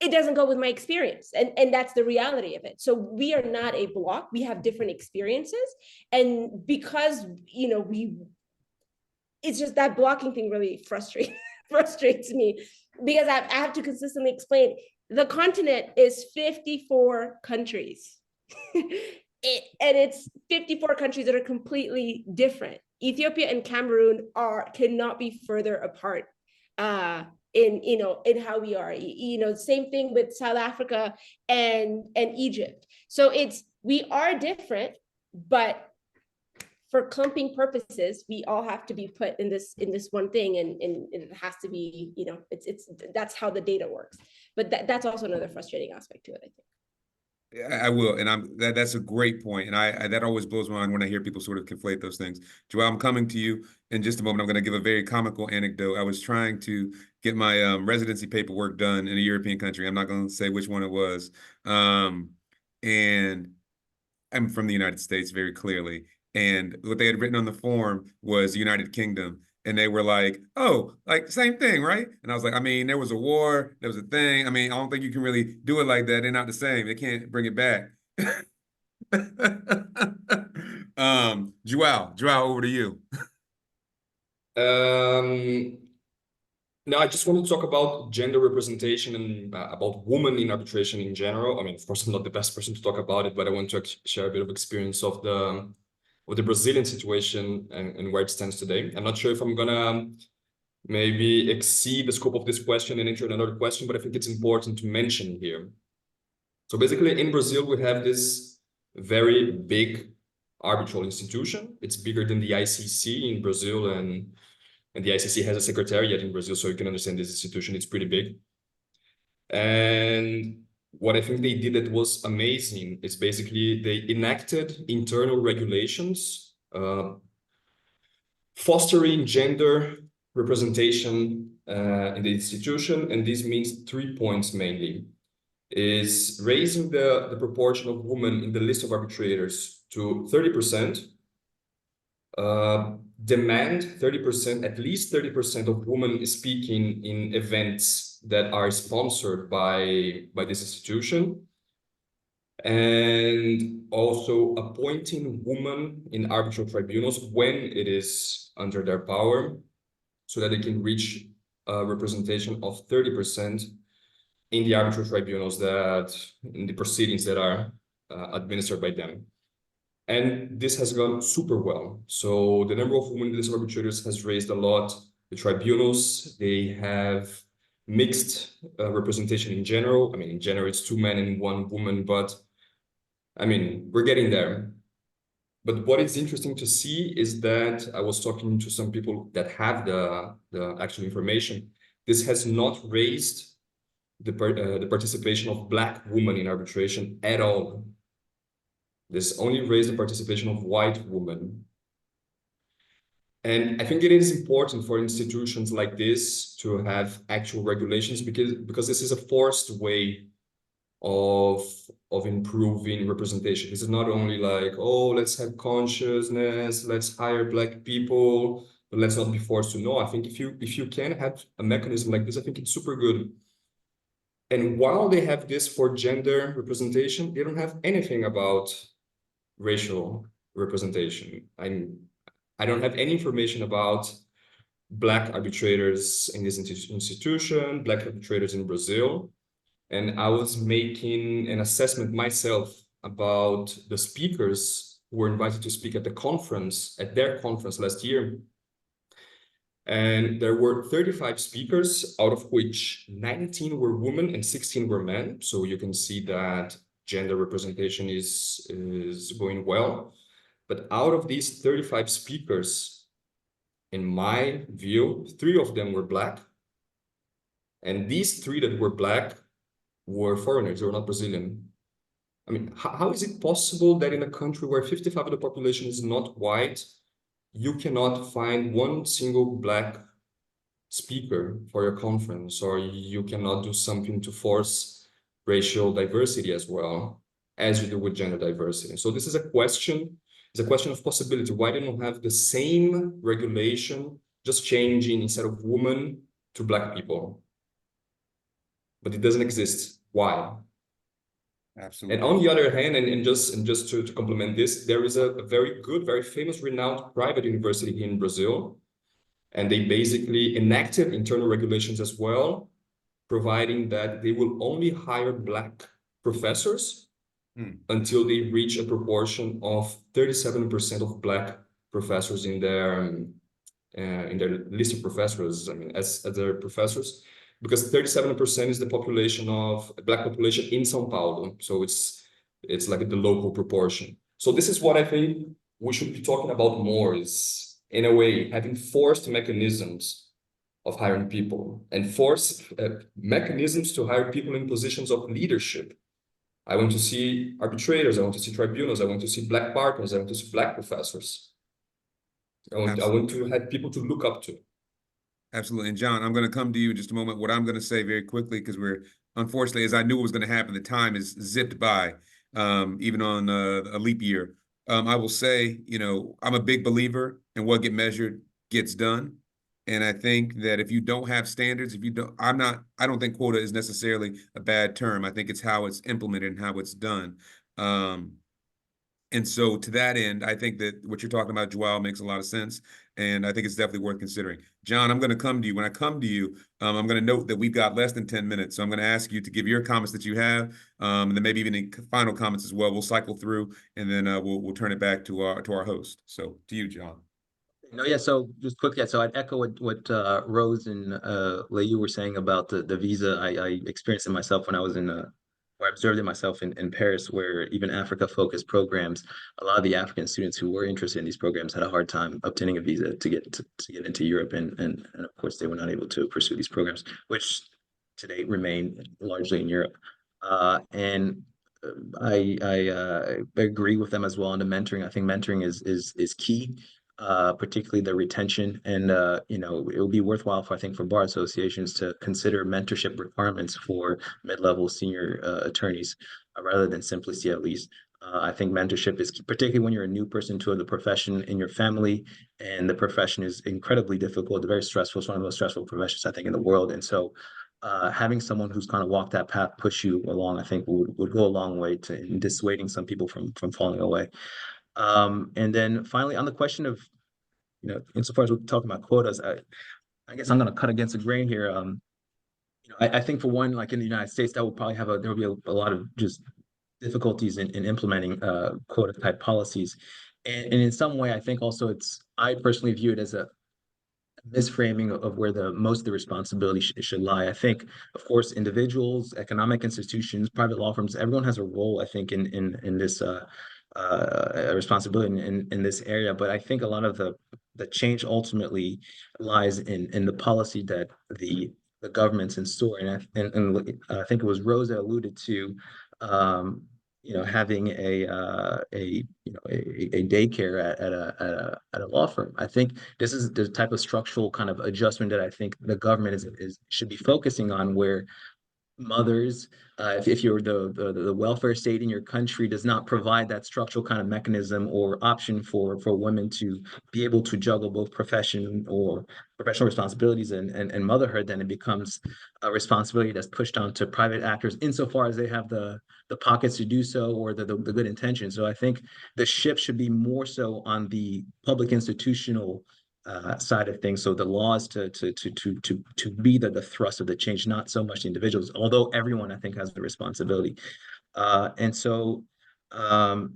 it doesn't go with my experience. And that's the reality of it. So we are not a block. We have different experiences. And because, it's just that blocking thing really frustrates me, because I have to consistently explain the continent is 54 countries. And it's 54 countries that are completely different. Ethiopia and Cameroon cannot be further apart. In how we are, same thing with South Africa and Egypt. So we are different, but for clumping purposes, we all have to be put in this one thing, and it has to be, that's how the data works. But that's also another frustrating aspect to it, I think. I will, and that's a great point, and I that always blows my mind when I hear people sort of conflate those things. João, I'm coming to you in just a moment. I'm going to give a very comical anecdote. I was trying to get my residency paperwork done in a European country. I'm not going to say which one it was, and I'm from the United States very clearly. And what they had written on the form was United Kingdom. And they were like, oh, like same thing, right? And I was like, I mean, there was a war, there was a thing. I mean, I don't think you can really do it like that. They're not the same. They can't bring it back. João, over to you. Now, I just want to talk about gender representation and about women in arbitration in general. I mean, of course, I'm not the best person to talk about it, but I want to share a bit of experience of the Brazilian situation and where it stands today. I'm not sure if I'm gonna maybe exceed the scope of this question and enter another question, but I think it's important to mention here. So basically, in Brazil, we have this very big arbitral institution. It's bigger than the ICC in Brazil, and the ICC has a secretariat in Brazil, so you can understand this institution, it's pretty big. And what I think they did that was amazing is basically they enacted internal regulations, fostering gender representation in the institution. And this means 3 points mainly. Is raising the proportion of women in the list of arbitrators to 30%, demand 30%, at least 30% of women speaking in events that are sponsored by this institution, and also appointing women in arbitral tribunals when it is under their power, so that they can reach a representation of 30% in the arbitral tribunals, that in the proceedings that are administered by them. And this has gone super well. So the number of women in the list of arbitrators has raised a lot. The tribunals, they have mixed representation in general. I mean, in general, it's 2 men and 1 woman, but I mean, we're getting there. But what is interesting to see is that I was talking to some people that have the actual information. This has not raised the participation of Black women in arbitration at all. This only raised the participation of white women. And I think it is important for institutions like this to have actual regulations, because this is a forced way of improving representation. This is not only like, oh, let's have consciousness, let's hire Black people, but let's not be forced to. No, I think if you can have a mechanism like this, I think it's super good. And while they have this for gender representation, they don't have anything about racial representation. I don't have any information about Black arbitrators in this institution, Black arbitrators in Brazil. And I was making an assessment myself about the speakers who were invited to speak at their conference last year. And there were 35 speakers, out of which 19 were women and 16 were men. So you can see that gender representation is going well. But out of these 35 speakers, in my view, 3 of them were Black. And these 3 that were Black were foreigners, they were not Brazilian. I mean, how is it possible that in a country where 55% of the population is not white, you cannot find 1 single Black speaker for your conference, or you cannot do something to force racial diversity as well as you do with gender diversity? So this is a question. It's a question of possibility. Why don't you have the same regulation, just changing instead of woman to Black people? But it doesn't exist. Why? Absolutely. And on the other hand, and just to complement this, there is a very good, very famous, renowned private university here in Brazil, and they basically enacted internal regulations as well, providing that they will only hire Black professors until they reach a proportion of 37% of Black professors in their list of professors. I mean, as their professors, because 37% is the population of Black population in São Paulo. So it's like the local proportion. So this is what I think we should be talking about more, is in a way having forced mechanisms of hiring people, and forced mechanisms to hire people in positions of leadership. I want to see arbitrators, I want to see tribunals, I want to see Black partners, I want to see Black professors. I want to have people to look up to. Absolutely. And John, I'm going to come to you in just a moment. What I'm going to say very quickly, because we're, unfortunately, as I knew it was going to happen, the time is zipped by, even on a leap year. I will say, you know, I'm a big believer in what gets measured gets done. And I think that if you don't have standards, I don't think quota is necessarily a bad term. I think it's how it's implemented and how it's done. And so to that end, I think that what you're talking about, João, makes a lot of sense. And I think it's definitely worth considering. John, I'm going to come to you. When I come to you, I'm going to note that we've got less than 10 minutes. So I'm going to ask you to give your comments that you have, and then maybe even any final comments as well. We'll cycle through, and then we'll turn it back to our host. So to you, John. No, yeah. So just quickly, so I'd echo what Rose and Leyou were saying about the visa. I experienced it myself when I was or I observed it myself in Paris, where even Africa-focused programs, a lot of the African students who were interested in these programs had a hard time obtaining a visa to get into Europe, and of course they were not able to pursue these programs, which today remain largely in Europe. And I agree with them as well on the mentoring. I think mentoring is key, particularly the retention. And you know, it would be worthwhile for, I think, for bar associations to consider mentorship requirements for mid-level senior attorneys rather than simply CLEs. I think mentorship is key, particularly when you're a new person to the profession in your family, and the profession is incredibly difficult, very stressful. It's one of the most stressful professions, I think, in the world. And so having someone who's kind of walked that path, push you along, I think would go a long way in dissuading some people from falling away. And then finally, on the question of, you know, insofar as we're talking about quotas, I guess I'm going to cut against the grain here. You know, I think for one, like in the United States, that would probably have there would be a lot of just difficulties in implementing quota type policies. And in some way, I think also I personally view it as a misframing of where most of the responsibility should lie. I think, of course, individuals, economic institutions, private law firms, everyone has a role, I think, in this responsibility in this area. But I think a lot of the change ultimately lies in the policy that the government's in store. And I think it was Rose that alluded to you know, having a daycare at a law firm. I think this is the type of structural kind of adjustment that I think the government should be focusing on, where mothers, if you're the welfare state in your country does not provide that structural kind of mechanism or option for women to be able to juggle both professional responsibilities and motherhood, then it becomes a responsibility that's pushed onto private actors insofar as they have the pockets to do so, or the good intention. So I think the shift should be more so on the public institutional side of things. So the laws to be the thrust of the change, not so much the individuals, although everyone, I think, has the responsibility. And so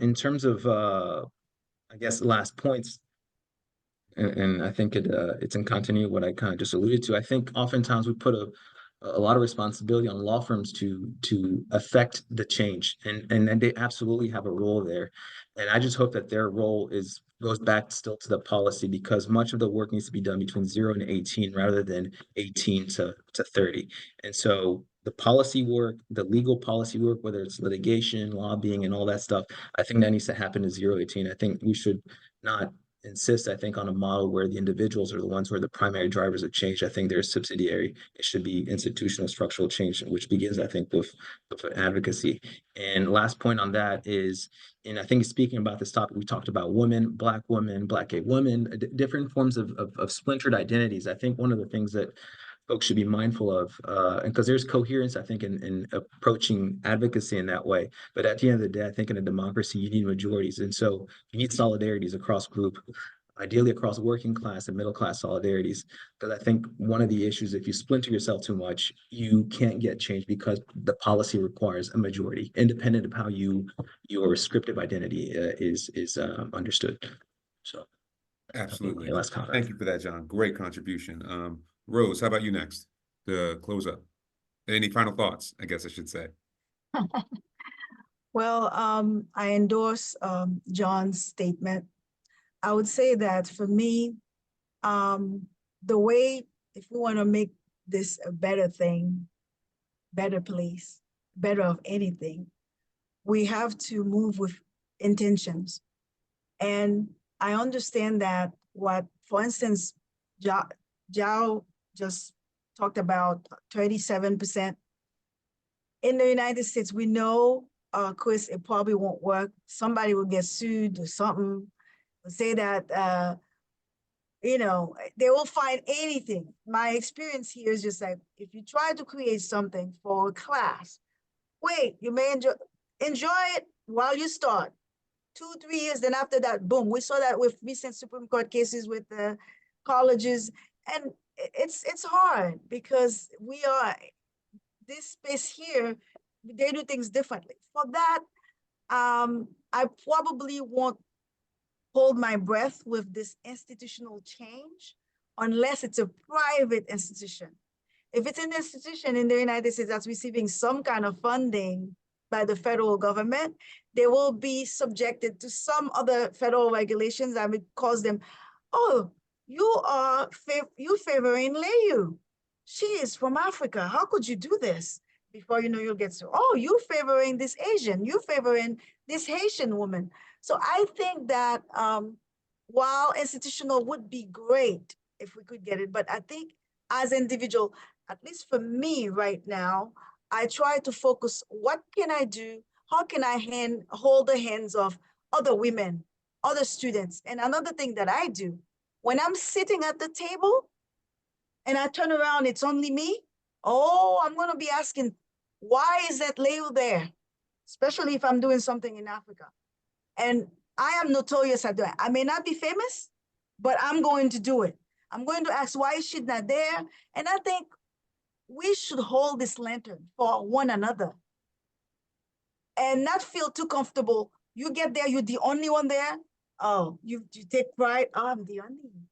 in terms of, I guess, last points, and I think it's in continuity what I kind of just alluded to. I think oftentimes we put a lot of responsibility on law firms to affect the change, and they absolutely have a role there. And I just hope that their role goes back still to the policy, because much of the work needs to be done between 0 and 18 rather than 18 to 30. And so the policy work, the legal policy work, whether it's litigation, lobbying, and all that stuff, I think that needs to happen to 0 to 18. I think we should not insist, I think, on a model where the individuals are the ones who are the primary drivers of change. I think they're subsidiary. It should be institutional structural change, which begins, I think, with advocacy. And last point on that is, and I think speaking about this topic, we talked about women, Black gay women, different forms of splintered identities. I think one of the things that folks should be mindful of, and because there's coherence, I think, in approaching advocacy in that way. But at the end of the day, I think in a democracy, you need majorities. And so you need solidarities across group, ideally across working class and middle class solidarities. Because I think one of the issues, if you splinter yourself too much, you can't get change, because the policy requires a majority, independent of how your descriptive identity is understood. So Absolutely. last comment. Thank you for that, John. Great contribution. Rose, how about you next to close up? Any final thoughts, I guess I should say? Well, I endorse John's statement. I would say that for me, the way, if we want to make this a better thing, better place, better of anything, we have to move with intentions. And I understand that for instance, João just talked about 37%. In the United States, we know, Chris, it probably won't work. Somebody will get sued or something, will say that, you know, they will find anything. My experience here is just like, if you try to create something for a class, wait, you may enjoy it while you start. 2-3 years, then after that, boom. We saw that with recent Supreme Court cases with the colleges, and it's hard because we are this space here. They do things differently. For that, I probably won't hold my breath with this institutional change unless it's a private institution. If it's an institution in the United States that's receiving some kind of funding by the federal government, they will be subjected to some other federal regulations that would cause them, oh, you favoring Leyou. She is from Africa. How could you do this? Before you know, you'll get to, oh, you favoring this Asian, you favoring this Haitian woman. So I think that while institutional would be great if we could get it, but I think as individual, at least for me right now, I try to focus, what can I do? How can I hold the hands of other women, other students? And another thing that I do, when I'm sitting at the table and I turn around, it's only me, oh, I'm gonna be asking, why is that Leyou there? Especially if I'm doing something in Africa. And I am notorious at that. I may not be famous, but I'm going to do it. I'm going to ask, why is she not there? And I think we should hold this lantern for one another and not feel too comfortable. You get there, you're the only one there. Oh, you take pride. Oh, I'm the only one.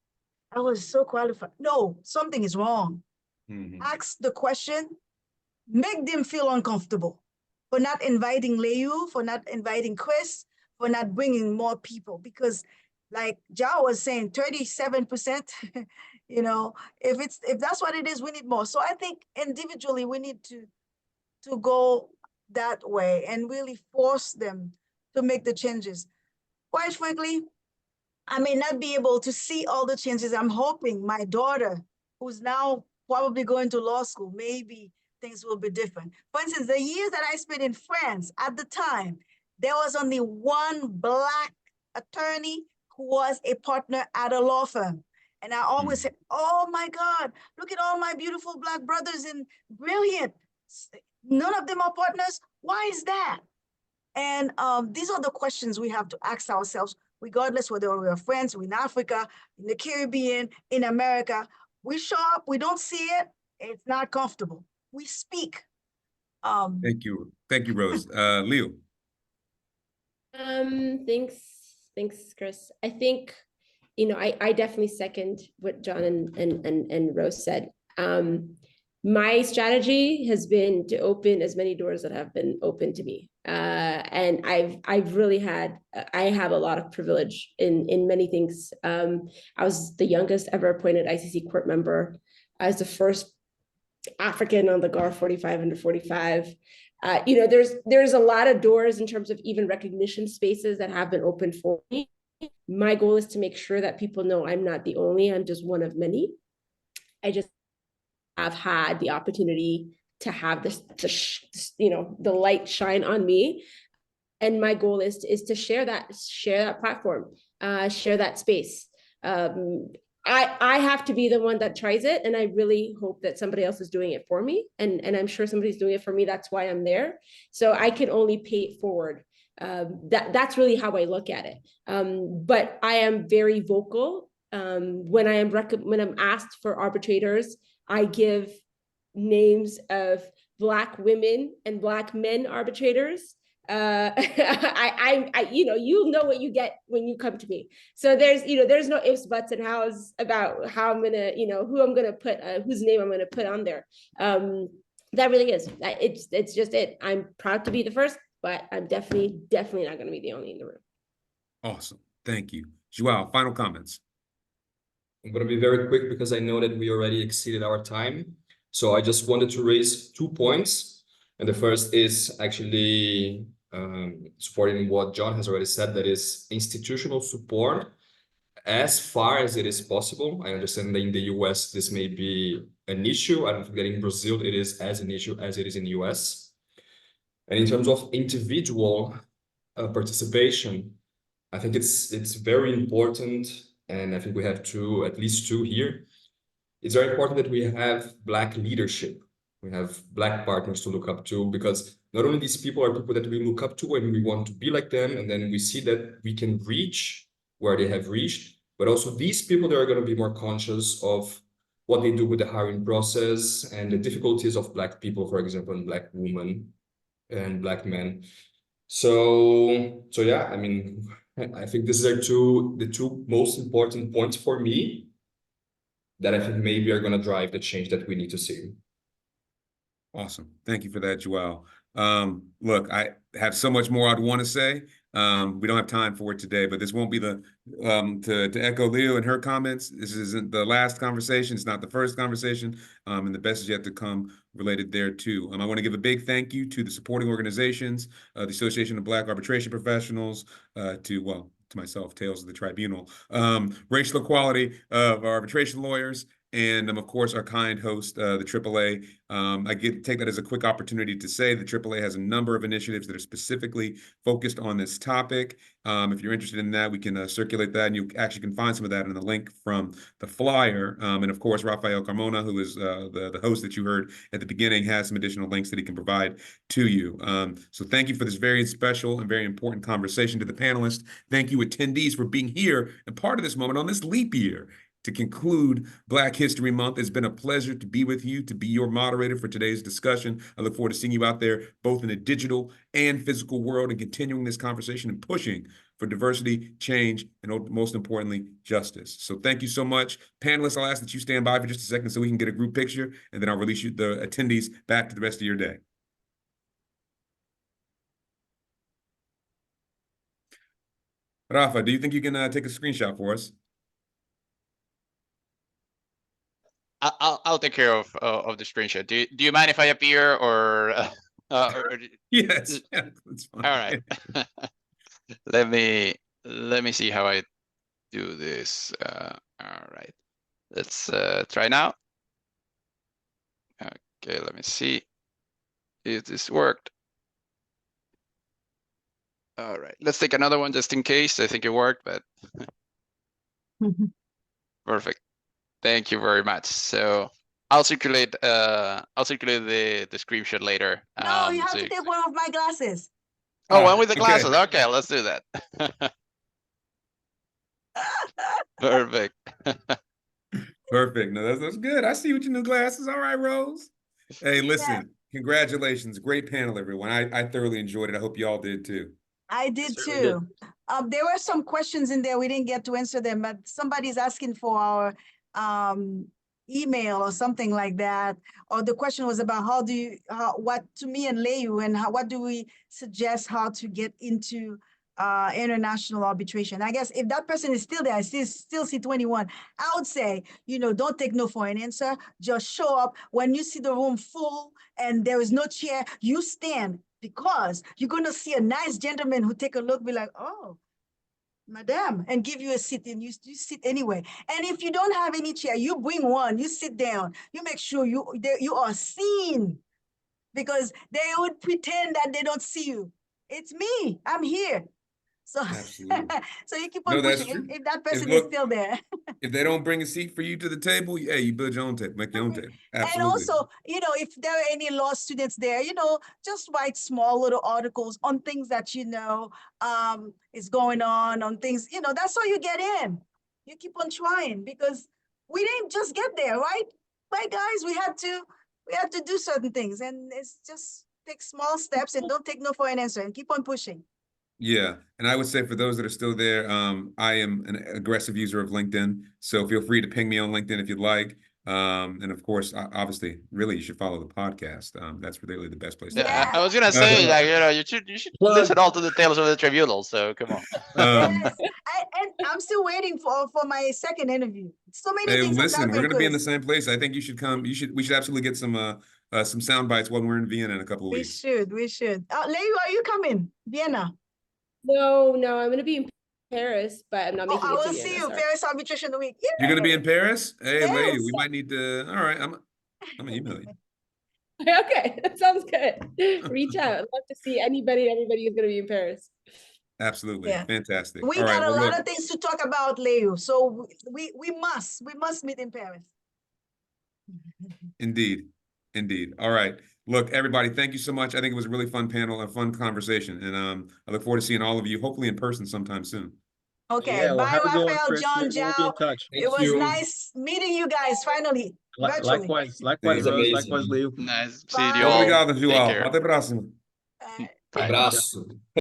I was so qualified. No, something is wrong. Ask the question, make them feel uncomfortable for not inviting Leyou, for not inviting Chris, for not bringing more people. Because like João was saying, 37%, you know, if that's what it is, we need more. So I think individually we need to go that way and really force them to make the changes. Quite frankly, I may not be able to see all the changes. I'm hoping my daughter, who's now probably going to law school, maybe things will be different. For instance, the years that I spent in France, at the time, there was only one Black attorney who was a partner at a law firm. And I always said, oh my God, look at all my beautiful Black brothers and brilliant. None of them are partners. Why is that? And these are the questions we have to ask ourselves, regardless whether we're friends, we're in Africa, in the Caribbean, in America. We show up, we don't see it, it's not comfortable. We speak. Thank you, Rose. Leyou. Thanks, Chris. I think, you know, I definitely second what John and Rose said. My strategy has been to open as many doors that have been open to me. And I've really I have a lot of privilege in many things. I was the youngest ever appointed ICC court member. I was the first African on the GAR 45 under 45. You know, there's a lot of doors in terms of even recognition spaces that have been opened for me. My goal is to make sure that people know I'm not the only, I'm just one of many. I just have had the opportunity to have this, you know, the light shine on me. And my goal is to share that platform, share that space. I have to be the one that tries it. And I really hope that somebody else is doing it for me. And I'm sure somebody's doing it for me. That's why I'm there. So I can only pay it forward. That's really how I look at it. But I am very vocal. When I'm asked for arbitrators, I give names of Black women and Black men arbitrators. You know what you get when you come to me. So there's no ifs, buts, and hows about how I'm gonna, who I'm gonna put, whose name I'm gonna put on there. That really is. It's just it. I'm proud to be the first, but I'm definitely not gonna be the only in the room. Awesome, thank you, João. Final comments. I'm going to be very quick because I know that we already exceeded our time. So I just wanted to raise 2 points. And the first is actually supporting what John has already said, that is institutional support as far as it is possible. I understand that in the US, this may be an issue. I don't think that in Brazil, it is as an issue as it is in the US. And in terms of individual participation, I think it's very important. And I think we have at least two here. It's very important that we have Black leadership. We have Black partners to look up to, because not only these people are people that we look up to and we want to be like them, and then we see that we can reach where they have reached, but also these people that are going to be more conscious of what they do with the hiring process and the difficulties of Black people, for example, and Black women and Black men. So yeah, I mean, I think these are the two most important points for me that I think maybe are going to drive the change that we need to see. Awesome. Thank you for that, João. Look, I have so much more I'd want to say. We don't have time for it today, but this won't be the to echo Leyou and her comments. This isn't the last conversation. It's not the first conversation, and the best is yet to come related there too. I want to give a big thank you to the supporting organizations, the Association of Black Arbitration Professionals, to myself, Tales of the Tribunal, Racial Equality of Arbitration Lawyers, and of course, our kind host, the AAA. I take that as a quick opportunity to say the AAA has a number of initiatives that are specifically focused on this topic. If you're interested in that, we can circulate that, and you actually can find some of that in the link from the flyer. And of course, Rafael Carmona, who is the host that you heard at the beginning, has some additional links that he can provide to you. So thank you for this very special and very important conversation. To the panelists, thank you attendees for being here and part of this moment on this leap year. To conclude Black History Month, it's been a pleasure to be with you, to be your moderator for today's discussion. I look forward to seeing you out there, both in the digital and physical world, and continuing this conversation and pushing for diversity, change, and most importantly, justice. So thank you so much. Panelists, I'll ask that you stand by for just a second so we can get a group picture, and then I'll release you, the attendees, back to the rest of your day. Rafa, do you think you can take a screenshot for us? I'll take care of the screenshot. Do you mind if I appear or Yes, yeah, that's fine. All right. Let me see how I do this. All right. Let's try now. Okay, let me see if this worked. All right, let's take another one just in case. I think it worked, but perfect. Thank you very much. So I'll circulate the screenshot later. No, you have to take one of my glasses. Oh, one with the okay. glasses. Okay, let's do that. Perfect. Perfect. No, that's good. I see with your new glasses. All right, Rose. Hey, listen, congratulations. Great panel, everyone. I thoroughly enjoyed it. I hope you all did too. I did too. There were some questions in there. We didn't get to answer them, but somebody's asking for our email or something like that. Or the question was about what to me and Leyou, and what do we suggest how to get into international arbitration. I guess if that person is still there, I still see 21. I would say, don't take no for an answer. Just show up. When you see the room full and there is no chair, you stand, because you're going to see a nice gentleman who take a look, be like, oh, madam, and give you a seat, and you sit anyway. And if you don't have any chair, you bring one, you sit down, you make sure you are seen, because they would pretend that they don't see you. It's me, I'm here. So, so you keep on pushing if that person is still there. If they don't bring a seat for you to the table, hey, you build your own table, make your own table. Absolutely. And also, if there are any law students there, just write small little articles on things that is going on things, that's how you get in. You keep on trying, because we didn't just get there, right? Right, guys, we had to do certain things, and it's just take small steps and don't take no for an answer and keep on pushing. Yeah, and I would say for those that are still there, I am an aggressive user of LinkedIn, so feel free to ping me on LinkedIn if you'd like. And of course, obviously, really, you should follow the podcast. That's really the best place. Yeah, I was gonna say, you should listen all to the Tales of the Tribunal. So come on. Yes. And I'm still waiting for my second interview. So many things. Listen, we're gonna be in the same place. I think you should come. We should absolutely get some sound bites when we're in Vienna in a couple of weeks. We should. Leyou, are you coming? Vienna? No, I'm going to be in Paris, but I'm not making it to Vienna. I will see you in Paris Arbitration Week. Yeah. You're going to be in Paris? Hey, yes. Leyou, we might need to. All right, I'm going to email you. Okay, that sounds good. Reach out. I'd love to see everybody who's going to be in Paris. Absolutely. Yeah. Fantastic. We got a lot of things to talk about, Leyou. So we must meet in Paris. Indeed. Indeed. All right. Look, everybody, thank you so much. I think it was a really fun panel, a fun conversation. And I look forward to seeing all of you, hopefully in person sometime soon. Okay, Yeah, well, bye, have a good one, Raphael, Chris. John, We'll be in João. touch. It Thank was you. nice meeting you guys finally, virtually. Likewise, It's Rose. amazing. Likewise, Leyou. Nice to see you Bye. all. Obrigado, Take João. care. Até a próxima. Bye. Bye. Abraço.